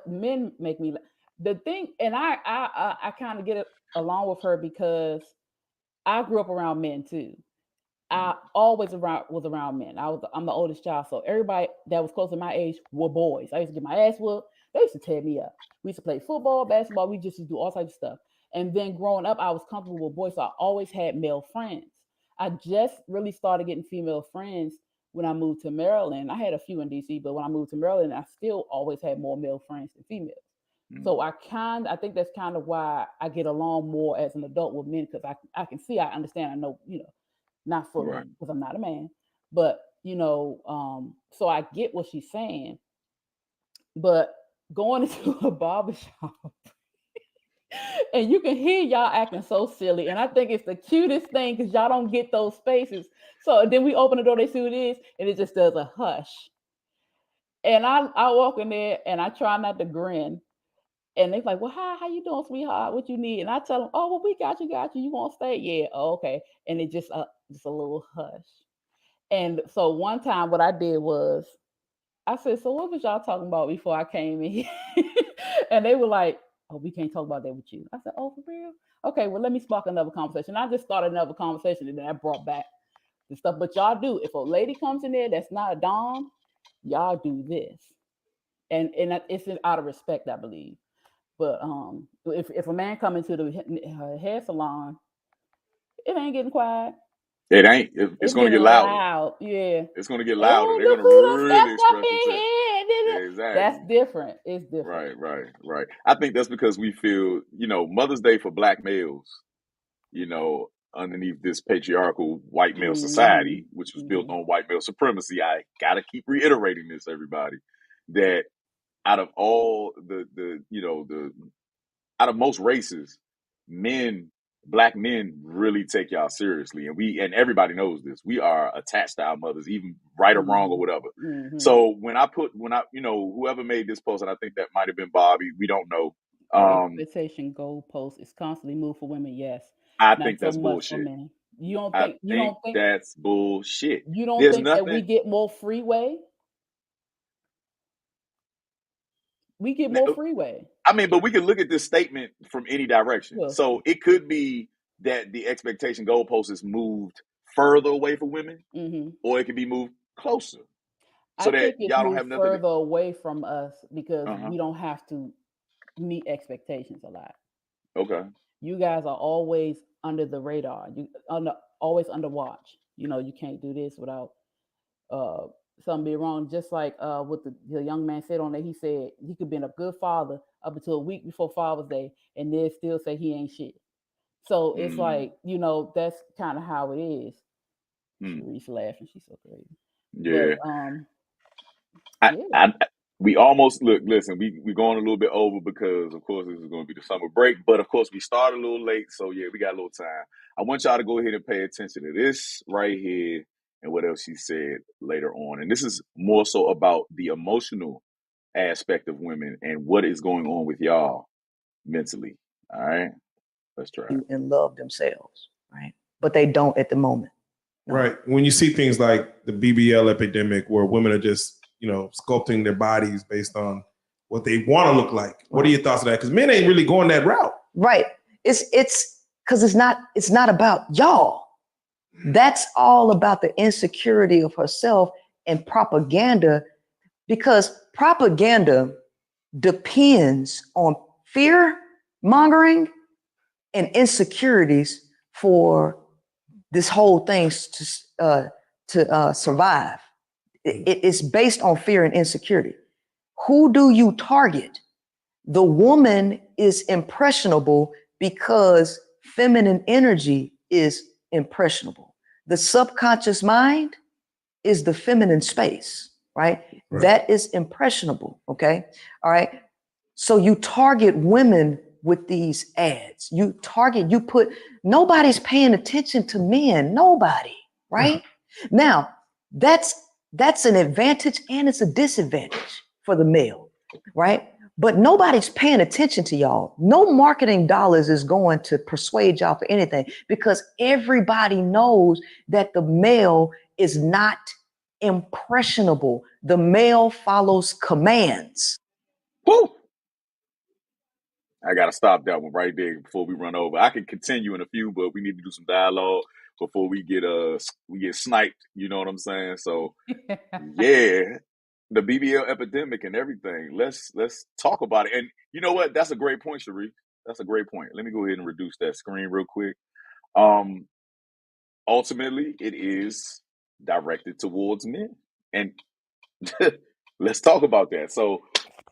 B: Men make me the thing, and I kind of get it along with her because I grew up around men too. I always was around men. I'm the oldest child, so everybody that was close to my age were boys. I used to get my ass whooped. They used to tear me up. We used to play football, basketball. We just used to do all types of stuff. And then growing up, I was comfortable with boys, so I always had male friends. I just really started getting female friends when I moved to Maryland, I had a few in DC, but when I moved to Maryland, I still always had more male friends than females. So I think that's kind of why I get along more as an adult with men, because I can see, I understand, I know, not fully because I'm not a man, but so I get what she's saying. But going into a barbershop and you can hear y'all acting so silly, and I think it's the cutest thing because y'all don't get those spaces. So then we open the door, they see what it is, and it just does a hush. And I walk in there and I try not to grin. And they're like, well, hi, how you doing, sweetheart? What you need? And I tell them, oh, well, we got you. You want to stay? Yeah. Oh, okay. And it just a little hush. And so one time what I did was I said, so what was y'all talking about before I came in here? And they were like, oh, we can't talk about that with you. I said, oh, for real? Okay, well, let me spark another conversation. I just started another conversation, and then I brought back the stuff. But y'all do. If a lady comes in there that's not a dom, y'all do this. And it's out of respect, I believe. But if a man come into the hair salon, it ain't getting quiet.
A: It ain't. It's going to get louder.
B: Loud. Yeah.
A: It's going to get louder.
B: Oh,
A: They're going to really express themselves. Exactly.
B: That's different. It's different.
A: Right. I think that's because we feel, Mother's Day for Black males, underneath this patriarchal white male society, which was built on white male supremacy. I got to keep reiterating this, everybody, that out of all out of most races, Black men really take y'all seriously, and everybody knows this. We are attached to our mothers, even right or wrong or whatever. So when I whoever made this post, and I think that might have been Bobby, we don't know.
B: Expectation goalpost is constantly moved for women. Yes,
A: I think that's bullshit.
B: For men. You don't think? You don't think
A: that's bullshit?
B: You don't think that we get more freeway? We get more freeway.
A: I mean, but we can look at this statement from any direction. Sure. So it could be that the expectation goalpost is moved further away from women, or it could be moved closer. So
B: I think y'all don't have nothing further away from us because we don't have to meet expectations a lot.
A: Okay.
B: You guys are always under the radar. Always under watch. You can't do this without something being wrong. Just like what the young man said on there, he said he could be a good father up until a week before Father's Day, and then still say he ain't shit. So it's like, that's kind of how it is. She's laughing. She's so crazy.
A: Yeah.
B: But,
A: we almost listen, we're going a little bit over because, of course, this is going to be the summer break. But, of course, we started a little late. So, yeah, we got a little time. I want y'all to go ahead and pay attention to this right here and what else she said later on. And this is more so about the emotional aspect of women and what is going on with y'all mentally. All right? Let's try it.
C: And love themselves, right? But they don't at the moment.
D: No. Right. When you see things like the BBL epidemic where women are just, sculpting their bodies based on what they want to look like. What are your thoughts on that? Because men ain't really going that route.
C: Right. It's because it's not about y'all. That's all about the insecurity of herself and propaganda, because propaganda depends on fear mongering and insecurities for this whole thing to survive. It's based on fear and insecurity. Who do you target? The woman is impressionable because feminine energy is impressionable. The subconscious mind is the feminine space, right? That is impressionable, okay? All right. So you target women with these ads. Nobody's paying attention to men, nobody, right? Now, that's an advantage and it's a disadvantage for the male, right? But nobody's paying attention to y'all. No marketing dollars is going to persuade y'all for anything because everybody knows that the male is not impressionable. The male follows commands.
A: Woo! I got to stop that one right there before we run over. I can continue in a few, but we need to do some dialogue before we get sniped. You know what I'm saying? So, yeah, the BBL epidemic and everything. Let's talk about it. And you know what? That's a great point, Sharif. That's a great point. Let me go ahead and reduce that screen real quick. Ultimately, it is directed towards men. And let's talk about that. So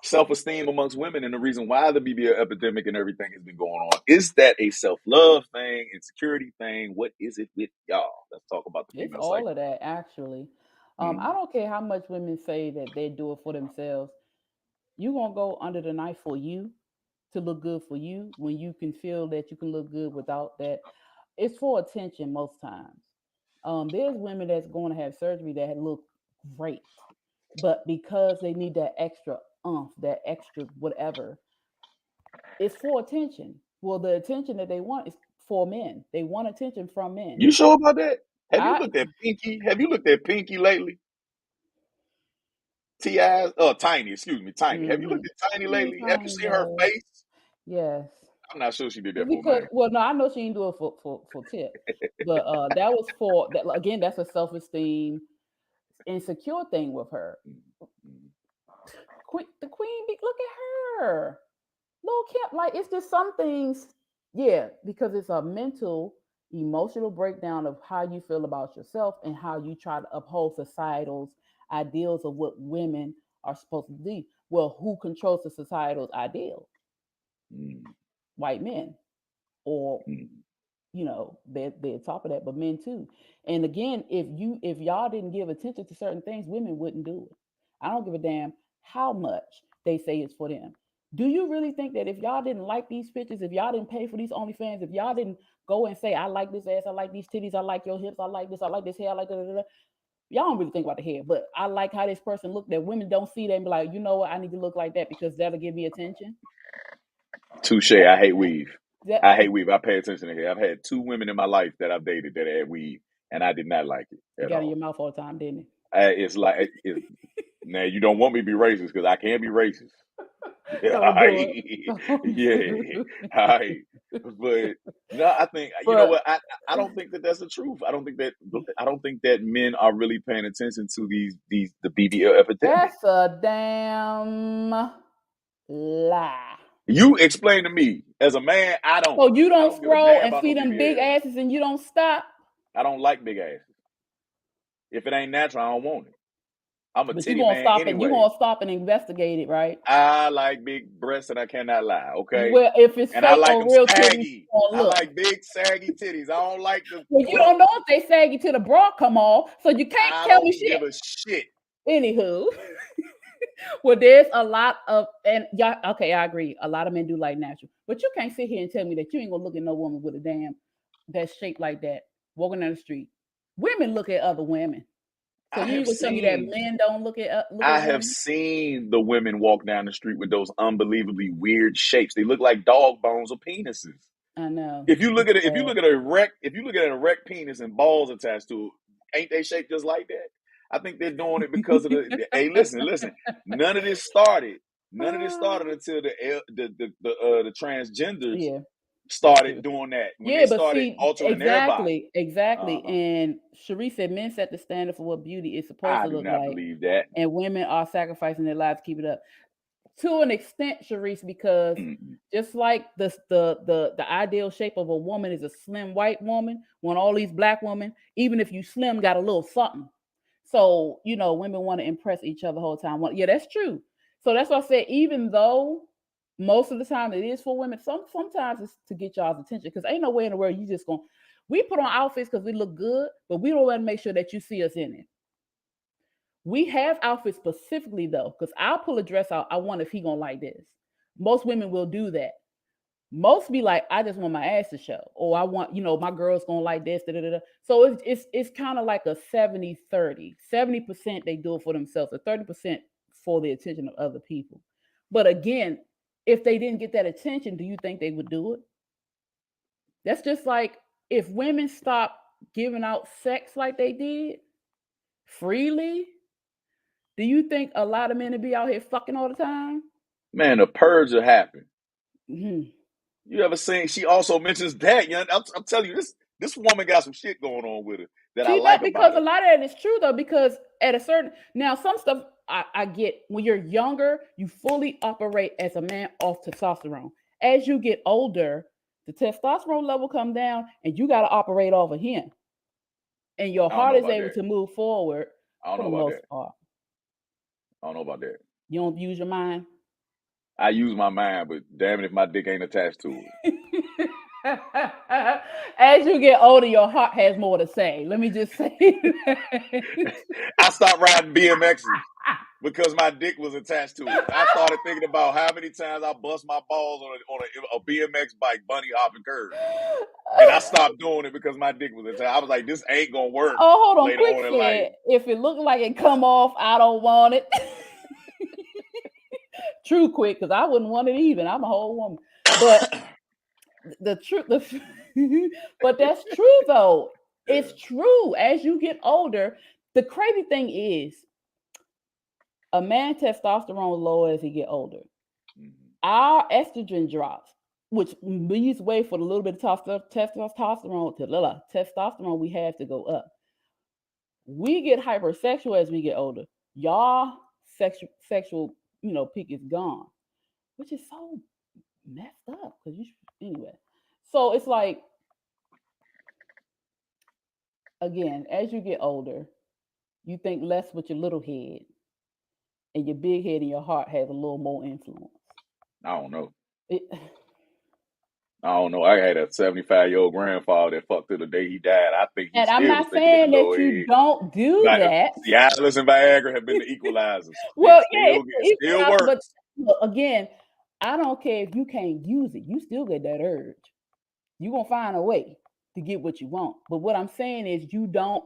A: self-esteem amongst women, and the reason why the BBL epidemic and everything has been going on, is that a self-love thing, insecurity thing? What is it with y'all? Let's talk about the
B: It's
A: female
B: all
A: psyche.
B: of that, actually. I don't care how much women say that they do it for themselves. You gonna go under the knife for you to look good for you when you can feel that you can look good without that. It's for attention most times. There's women that's going to have surgery that look great, but because they need that extra that extra whatever, it's for attention. Well, the attention that they want is for men. They want attention from men.
A: You sure about that? Have you
B: I
A: looked at Pinky? Have you looked at Pinky lately? T.I.'s, Tiny, excuse me, Tiny. Have you looked at Tiny lately? Have you
B: Tiny
A: seen her
B: love.
A: face?
B: Yes.
A: I'm not sure she did
B: It's
A: that for a
B: because
A: man.
B: well, no, I know she didn't do it for tip, but that was for that again. That's a self esteem insecure thing with her. The queen, look at her, little Kim. Like it's just some things, yeah, because it's a mental, emotional breakdown of how you feel about yourself and how you try to uphold societal's ideals of what women are supposed to be. Well, who controls the societal's ideal?
A: Mm,
B: White men, or
A: mm.
B: they're top of that, but men too. And again, if y'all didn't give attention to certain things, women wouldn't do it. I don't give a damn how much they say it's for them. Do you really think that if y'all didn't like these pictures, if y'all didn't pay for these OnlyFans, if y'all didn't go and say, I like this ass, I like these titties, I like your hips, I like this hair, I like that, y'all don't really think about the hair, but I like how this person looked, that women don't see that and be like, you know what, I need to look like that because that'll give me attention.
A: Touche. I hate weave.
B: That
A: I hate weave. I pay attention to hair. I've had 2 women in my life that I've dated that had weave, and I did not like it
B: it
A: at
B: got in your
A: all.
B: mouth all the time, didn't
A: It's like, now you don't want me to be racist because I can be racist.
B: it?
A: Yeah,
B: Don't do it. Don't
A: yeah,
B: do
A: I,
B: it.
A: but no, I think you know
B: But
A: what, I don't think that that's the truth. I don't think that men are really paying attention to the BBL epidemic.
B: that's a damn lie.
A: You explain to me as a man,
B: So you
A: I
B: don't
A: don't give a
B: scroll
A: damn
B: and
A: about no
B: see them big
A: BBL.
B: asses and you don't stop,
A: I don't like big asses. If it ain't natural, I don't want it. I'm a
B: but you
A: titty
B: gonna
A: man
B: stop and you
A: anyway.
B: gonna stop and investigate it, right?
A: I like big breasts and I cannot lie, okay?
B: Well, if it's
A: And I
B: fake
A: like
B: or
A: them
B: real titties, you
A: saggy.
B: gonna
A: I
B: look.
A: like big saggy titties. I don't like the
B: Well, you
A: plump.
B: don't know if they saggy till the bra come off, so you can't
A: I
B: tell me
A: don't
B: shit.
A: give a shit.
B: Anywho, well, there's a lot of, and yeah, okay, I agree. A lot of men do like natural, but you can't sit here and tell me that you ain't gonna look at no woman with a damn that's shaped like that walking down the street. Women look at other women, so
A: I
B: you ain't
A: have
B: gonna tell me that
A: seen
B: men don't look
A: I
B: at
A: have
B: women.
A: seen the women walk down the street with those unbelievably weird shapes. They look like dog bones or penises.
B: I know.
A: If you look
B: It's
A: at it,
B: sad.
A: if you look at an erect penis and balls attached to it, ain't they shaped just like that? I think they're doing it because of hey, listen. None of this started. None of this started until the transgenders
B: Yeah, that's
A: started
B: true.
A: doing that. When they
B: Yeah, but
A: started
B: see,
A: altering their body.
B: exactly.
A: Uh-huh.
B: And Cherie said men set the standard for what beauty is supposed
A: I
B: to
A: do
B: look
A: not
B: like,
A: believe that.
B: and women are sacrificing their lives to keep it up. To an extent, Sharice, because
A: Mm-mm.
B: just like the ideal shape of a woman is a slim white woman, when all these black women, even if you slim, got a little something. So women want to impress each other the whole time. Yeah, that's true. So that's why I said, even though most of the time it is for women, sometimes it's to get y'all's attention because ain't no way in the world you just gonna. We put on outfits because we look good, but we don't want to make sure that you see us in it. We have outfits specifically though, because I'll pull a dress out. I wonder if he gonna like this. Most women will do that. Most be like, I just want my ass to show, or I want, my girl's gonna like this. Da, da, da. So it's kind of like a 70-30. 70% they do it for themselves, or 30% for the attention of other people. But again, if they didn't get that attention, do you think they would do it? That's just like if women stop giving out sex like they did freely. Do you think a lot of men would be out here fucking all the time?
A: Man, the purge will happen.
B: Mm-hmm.
A: You ever seen? She also mentions that. You know, I'm telling you, this woman got some shit going on with her that I
B: See, no,
A: like about
B: because a
A: her.
B: lot of that is true though. Because at a certain now, some stuff I get when you're younger, you fully operate as a man off testosterone. As you get older, the testosterone level come down, and you got to operate off of him. and your
A: I don't
B: heart
A: know
B: is
A: about
B: able
A: that.
B: to move forward
A: I don't
B: for
A: know
B: the
A: about
B: most
A: that.
B: part.
A: I don't know about that.
B: You don't use your mind.
A: I use my mind, but damn it if my dick ain't attached to it.
B: As you get older, your heart has more to say. Let me just say that.
A: I stopped riding BMXs because my dick was attached to it. I started thinking about how many times I bust my balls on a BMX bike, bunny hopping curve. And I stopped doing it because my dick was attached. I was like, this ain't gonna work
B: Oh, hold on.
A: later
B: Quick
A: on in life.
B: said, if it looked like it come off, I don't want it. True, quick, because I wouldn't want it even. I'm a whole woman. But the truth, but that's true though.
A: Yeah.
B: It's true. As you get older, the crazy thing is, a man testosterone low as he get older. Our estrogen drops, which leaves way for the little bit of testosterone we have to go up. We get hypersexual as we get older. Y'all sexual, peak is gone, which is so messed up. Because anyway. So it's like, again, as you get older, you think less with your little head, and your big head and your heart has a little more influence.
A: I don't know.
B: It,
A: I don't know. I had a 75-year-old grandfather that fucked till the day he died. I think he
B: and I'm
A: still was
B: not
A: thinking in
B: saying
A: the
B: that
A: lower
B: you
A: head.
B: don't do
A: Like
B: that.
A: Cialis and Viagra have been the equalizers.
B: Well, yeah,
A: It
B: it's
A: still
B: equalized, but
A: works.
B: look, again, I don't care if you can't use it. You still get that urge. You're going to find a way to get what you want. But what I'm saying is you don't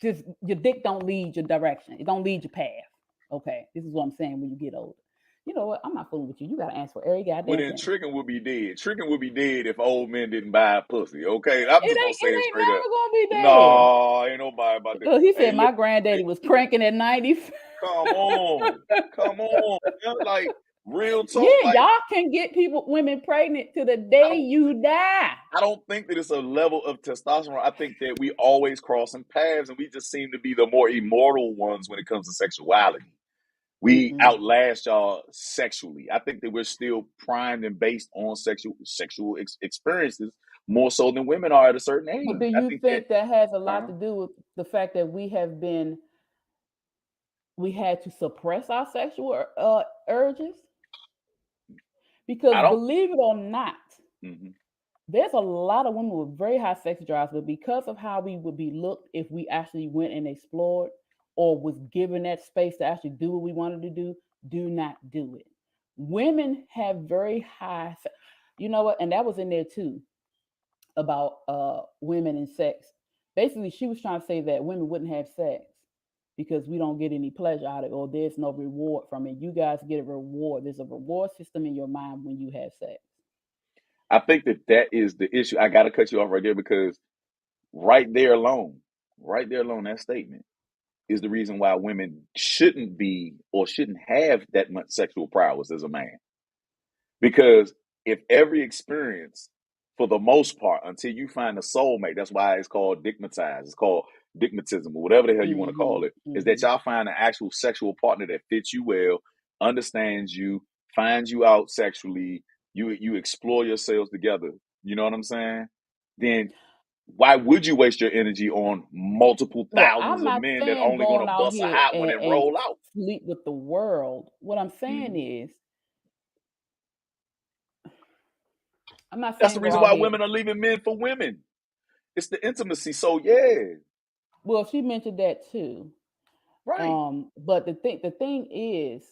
B: just, your dick don't lead your direction. It don't lead your path. Okay. This is what I'm saying when you get older. You know what? I'm not fooling with you. You got to answer for every
A: Well,
B: goddamn
A: then
B: thing.
A: tricking would be dead. Tricking would be dead if old men didn't buy pussy. Okay, I'm just gonna say it
B: It
A: straight
B: ain't
A: up.
B: never going to be dead.
A: No, ain't nobody about that.
B: Because he
A: Hey,
B: said
A: look,
B: my granddaddy was cranking at 90.
A: come on, come on, man. Like real
B: Yeah,
A: talk. Like
B: y'all can get women pregnant to the
A: I
B: day
A: don't,
B: you die.
A: I don't think that it's a level of testosterone. I think that we always crossing paths, and we just seem to be the more immortal ones when it comes to sexuality. We
B: Mm-mm.
A: outlast y'all sexually. I think that we're still primed and based on sexual experiences more so than women are at a certain
B: But do
A: age. I
B: you
A: think that
B: think that has a lot to do with the fact that we had to suppress our sexual urges? Because
A: I don't.
B: believe it or not,
A: Mhm.
B: there's a lot of women with very high sex drives, but because of how we would be looked if we actually went and explored or was given that space to actually do what we wanted to do not do it. Women have very high, you know what? And that was in there too about women and sex. Basically, she was trying to say that women wouldn't have sex because we don't get any pleasure out of it, or there's no reward from it. You guys get a reward. There's a reward system in your mind when you have sex.
A: I think that is the issue. I got to cut you off right there because right there alone, that statement is the reason why women shouldn't be or shouldn't have that much sexual prowess as a man. Because if every experience, for the most part, until you find a soulmate, that's why it's called digmatized. It's called digmatism or whatever the hell you want to call it, is that y'all find an actual sexual partner that fits you well, understands you, finds you out sexually, you explore yourselves together. You know what I'm saying? Then why would you waste your energy on multiple
B: Well, I'm
A: thousands of
B: not
A: men that
B: saying
A: only gonna
B: going out
A: bust a
B: here
A: hot one
B: and,
A: and
B: and
A: roll out?
B: sleep with the world. What I'm saying
A: Mhm.
B: is, I'm not
A: That's the
B: saying go
A: reason
B: out
A: why
B: here.
A: women are leaving men for women. It's the intimacy. So yeah,
B: Well, she mentioned that too.
A: right.
B: But the thing is,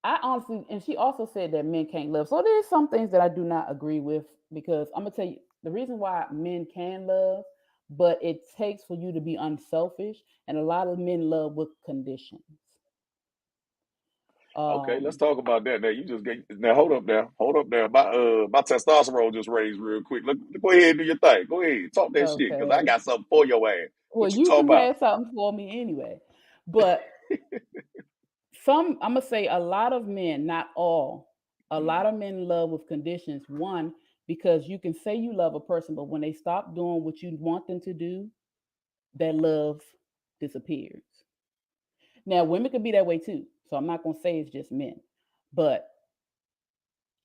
B: I honestly, and she also said that men can't love. So there's some things that I do not agree with because I'm gonna tell you the reason why men can love, but it takes for you to be unselfish, and a lot of men love with conditions.
A: Okay, let's
B: Um,
A: talk about that. Now you just get now. Hold up now. My testosterone just raised real quick. Go ahead and do your thing. Go ahead, talk that shit because I
B: okay.
A: got something for your ass.
B: Well,
A: What you
B: you
A: talking
B: can
A: about?
B: have something for me anyway, but I'm gonna say a lot of men, not all, a lot
A: Mhm.
B: of men love with conditions. One, because you can say you love a person, but when they stop doing what you want them to do, that love disappears. Now, women can be that way too. So I'm not gonna say it's just men. But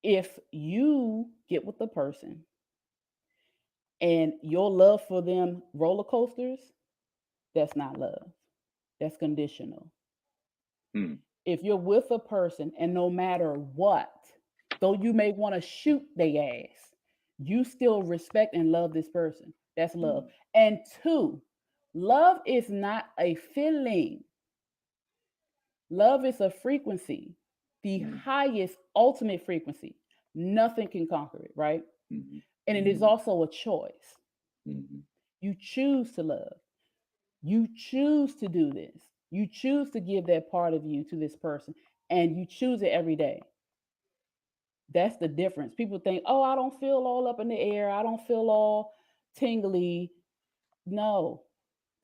B: if you get with the person and your love for them roller coasters, that's not love. That's conditional.
A: Mm.
B: If you're with a person and no matter what, though you may want to shoot their ass, you still respect and love this person. That's love. And two, love is not a feeling. Love is a frequency, the highest ultimate frequency. Nothing can conquer it, right? And it is also a choice. You choose to love. You choose to do this. You choose to give that part of you to this person, and you choose it every day. That's the difference. People think, oh, I don't feel all up in the air. I don't feel all tingly. No,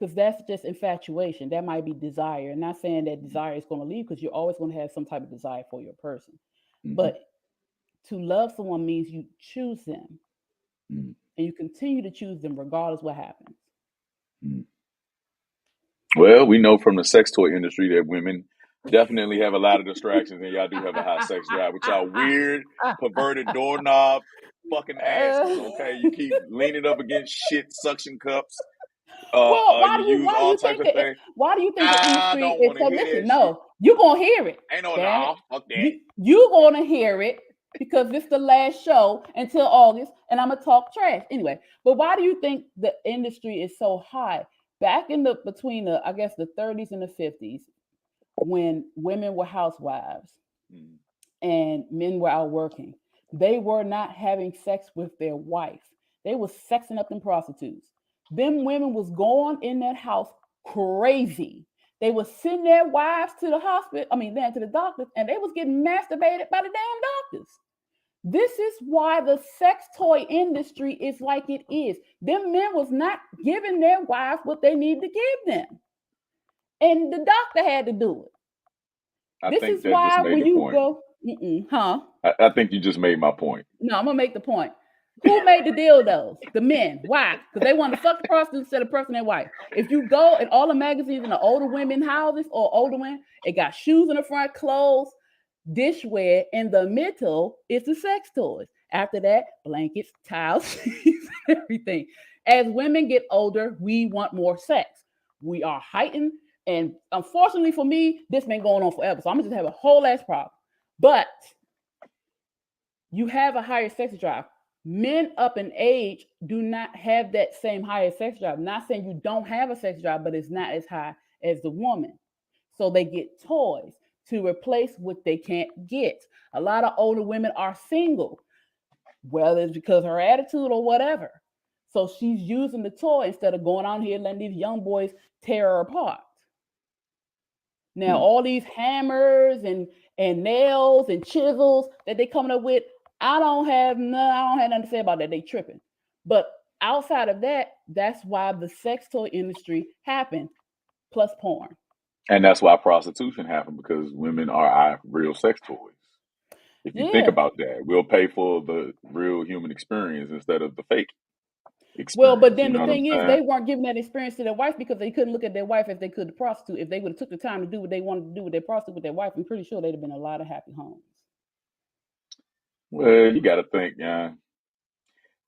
B: because that's just infatuation. That might be desire. I'm not saying that desire is going to leave because you're always going to have some type of desire for your person. But to love someone means you choose them and you continue to choose them regardless what happens.
A: Well, we know from the sex toy industry that women definitely have a lot of distractions, and y'all do have a high sex drive with y'all weird, perverted doorknob fucking asses. Okay, you keep leaning up against shit suction cups.
B: Well,
A: You use all types of things.
B: why do you think the
A: I
B: industry
A: don't
B: is
A: want to
B: so?
A: hear
B: Listen,
A: that shit.
B: no, you're gonna hear it.
A: Ain't no
B: Damn
A: no,
B: it.
A: fuck that.
B: You gonna hear it because this the last show until August, and I'm gonna talk trash anyway. But why do you think the industry is so high? Back in between the I guess the 30s and the 50s, when women were housewives and men were out working, they were not having sex with their wife. They were sexing up them prostitutes. Them women was going in that house crazy. They was sending their wives to the hospital, then to the doctors, and they was getting masturbated by the damn doctors. This is why the sex toy industry is like it is. Them men was not giving their wives what they need to give them. And the doctor had to do it.
A: I
B: This
A: think
B: is
A: that just
B: why
A: made
B: when
A: the
B: you
A: point.
B: go,
A: I think you just made my point.
B: No, I'm gonna make the point. Who made the dildos? The men. Why? Because they want to fuck the prostitute instead of person their wife. If you go in all the magazines in the older women houses or older women, it got shoes in the front, clothes, dishware. In the middle is the sex toys. After that, blankets, towels, everything. As women get older, we want more sex. We are heightened, and unfortunately for me, this been going on forever. So I'm gonna just have a whole ass problem. But you have a higher sex drive. Men up in age do not have that same higher sex drive. Not saying you don't have a sex drive, but it's not as high as the woman. So they get toys to replace what they can't get. A lot of older women are single, whether it's because of her attitude or whatever. So she's using the toy instead of going out here and letting these young boys tear her apart. Now, all these hammers and nails and chisels that they coming up with, I don't have nothing to say about that. They tripping. But outside of that, that's why the sex toy industry happened, plus porn.
A: And that's why prostitution happened, because women are our real sex toys. If you think about that, we'll pay for the real human experience instead of the fake experience.
B: Well, but then
A: you
B: the
A: know
B: thing is, they weren't giving that experience to their wife because they couldn't look at their wife as they could the prostitute. If they would have took the time to do what they wanted to do with their prostitute with their wife, I'm pretty sure they'd have been a lot of happy homes.
A: Well, you got to think, yeah.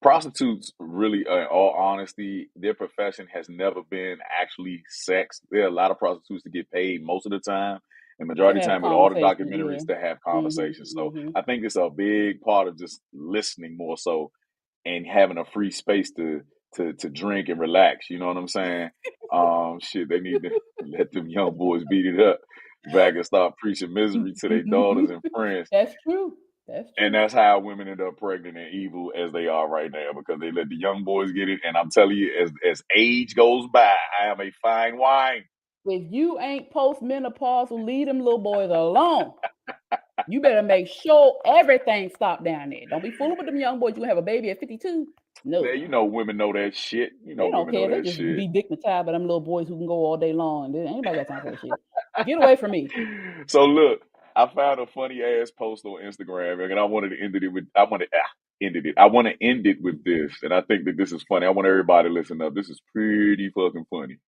A: Prostitutes really, in all honesty, their profession has never been actually sex. There are a lot of prostitutes that get paid most of the time, and majority of the time with all the documentaries to have conversations. So I think it's a big part of just listening more so and having a free space to drink and relax. You know what I'm saying? Shit, they need to let them young boys beat it up back and start preaching misery to their daughters and friends.
B: That's true. That's true.
A: And that's how women end up pregnant and evil as they are right now, because they let the young boys get it. And I'm telling you, as age goes by, I am a fine wine.
B: If you ain't postmenopausal, leave them little boys alone. You better make sure everything stop down there. Don't be fooling with them young boys. You have a baby at 52. No.
A: Man, you know women know that shit. You know
B: they don't care. They just be dignitized by them little boys who can go all day long. Anybody got time for that shit? Get away from me.
A: So look, I found a funny ass post on Instagram, and I wanted to end it with I want to end it with this, and I think that this is funny. I want everybody to listen up. This is pretty fucking funny.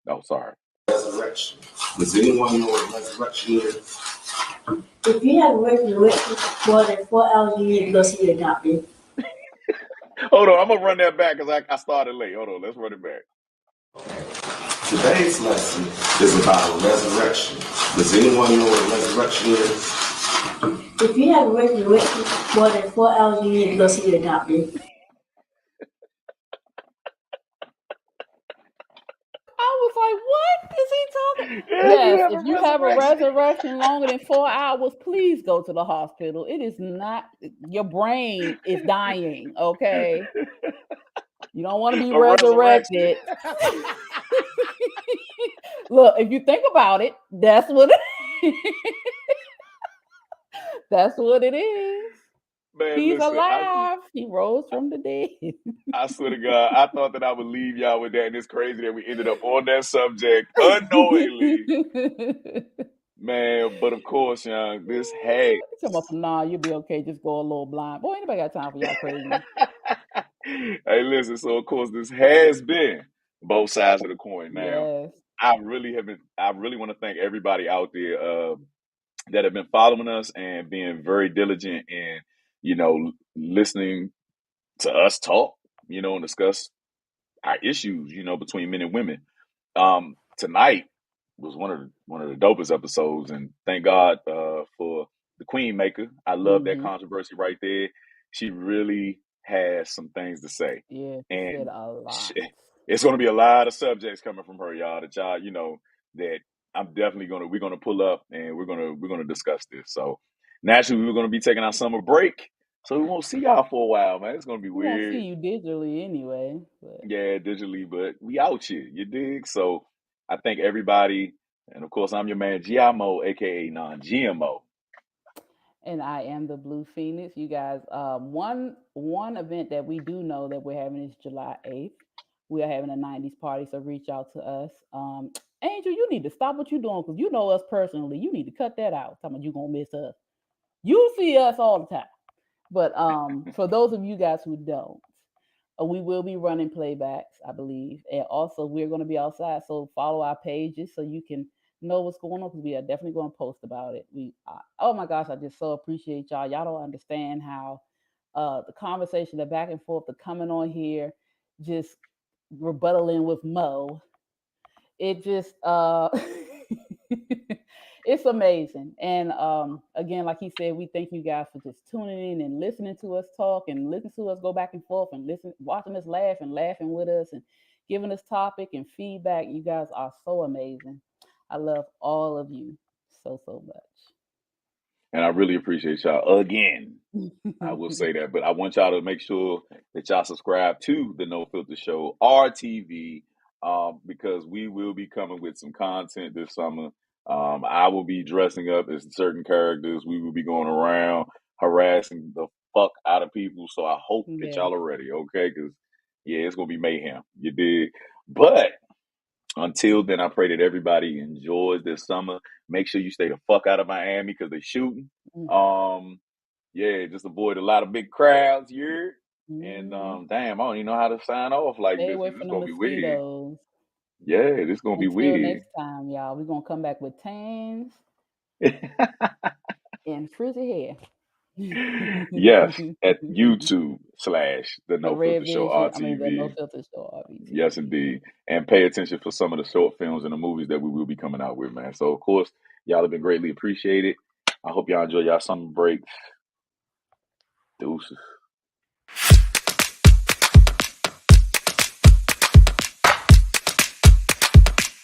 A: Oh, sorry.
F: Resurrection. Does anyone know what resurrection is?
G: If you have resurrection for more than 4 hours, you need to go see the doctor.
A: Hold on, I'm gonna run that back because I started late. Hold on, let's run it back.
F: Today's lesson is about resurrection. Does anyone know what resurrection is?
G: If you have resurrection more than 4 hours, you need to go see the doctor.
B: I was like, what is he talking?
A: Yeah,
B: Yes, if you have a resurrection longer than 4 hours, please go to the hospital. It is not, your brain is dying, okay? You don't want to be
A: A resurrection.
B: resurrected. Look, if you think about it, that's what that's what it is.
A: Man,
B: He's
A: listen,
B: alive. He rose from the dead.
A: I swear to God, I thought that I would leave y'all with that, and it's crazy that we ended up on that subject unknowingly. Man, but of course, young, this has.
B: Nah, you'll be okay. Just go a little blind. Boy, anybody got time for y'all crazy?
A: Hey, listen, so of course, this has been both sides of the coin. Now,
B: Yes.
A: I really want to thank everybody out there that have been following us and being very diligent in, listening to us talk, and discuss our issues, between men and women. Tonight was one of the dopest episodes, and thank God for the Queen Maker. I love that controversy right there. She really has some things to say,
B: Yeah, she said
A: and
B: a lot.
A: it's going to be a lot of subjects coming from her, y'all. That y'all, that we're gonna pull up and we're gonna discuss this. So naturally, we're gonna be taking our summer break, so we won't see y'all for a while, man. It's gonna be
B: We won't see
A: weird.
B: you digitally anyway. But
A: Yeah, digitally, but we out here, you dig? So I thank everybody. And of course, I'm your man, Giamo, aka non GMO.
B: and I am the Blue Phoenix. You guys, one event that we do know that we're having is July 8th. We are having a 90s party, so reach out to us. Angel, you need to stop what you're doing because you know us personally. You need to cut that out. Talking about you gonna miss us. You see us all the time. But for those of you guys who don't, we will be running playbacks, I believe, and also we're going to be outside. So follow our pages so you can know what's going on because we are definitely going to post about it. Oh my gosh, I just so appreciate y'all. Y'all don't understand how the conversation, the back and forth, the coming on here, just rebuttaling with Moe. It just it's amazing. And again, like he said, we thank you guys for just tuning in and listening to us talk and listening to us go back and forth and watching us laugh and laughing with us and giving us topic and feedback. You guys are so amazing. I love all of you so much.
A: And I really appreciate y'all again. I will say that, but I want y'all to make sure that y'all subscribe to the No Filter Show RTV, because we will be coming with some content this summer. I will be dressing up as certain characters. We will be going around harassing the fuck out of people. So I hope that
B: Yes.
A: y'all are ready, okay? Because yeah, it's gonna be mayhem. You dig? But until then, I pray that everybody enjoys this summer. Make sure you stay the fuck out of Miami because they're shooting. Yeah, just avoid a lot of big crowds here. And damn, I don't even know how to sign off like
B: Stay
A: this.
B: away
A: This is
B: from the
A: gonna be weird.
B: mosquitoes.
A: Yeah, this is gonna be
B: Until
A: weird.
B: next time, y'all. We're gonna come back with tans and frizzy hair.
A: Yes, at YouTube/ the
B: The
A: No
B: Red
A: Filter Show
B: Vision, I mean the No
A: RTV.
B: Filter Show
A: Yes,
B: RBTV.
A: indeed. And pay attention for some of the short films and the movies that we will be coming out with, man. So of course, y'all have been greatly appreciated. I hope y'all enjoy y'all summer breaks. Deuces.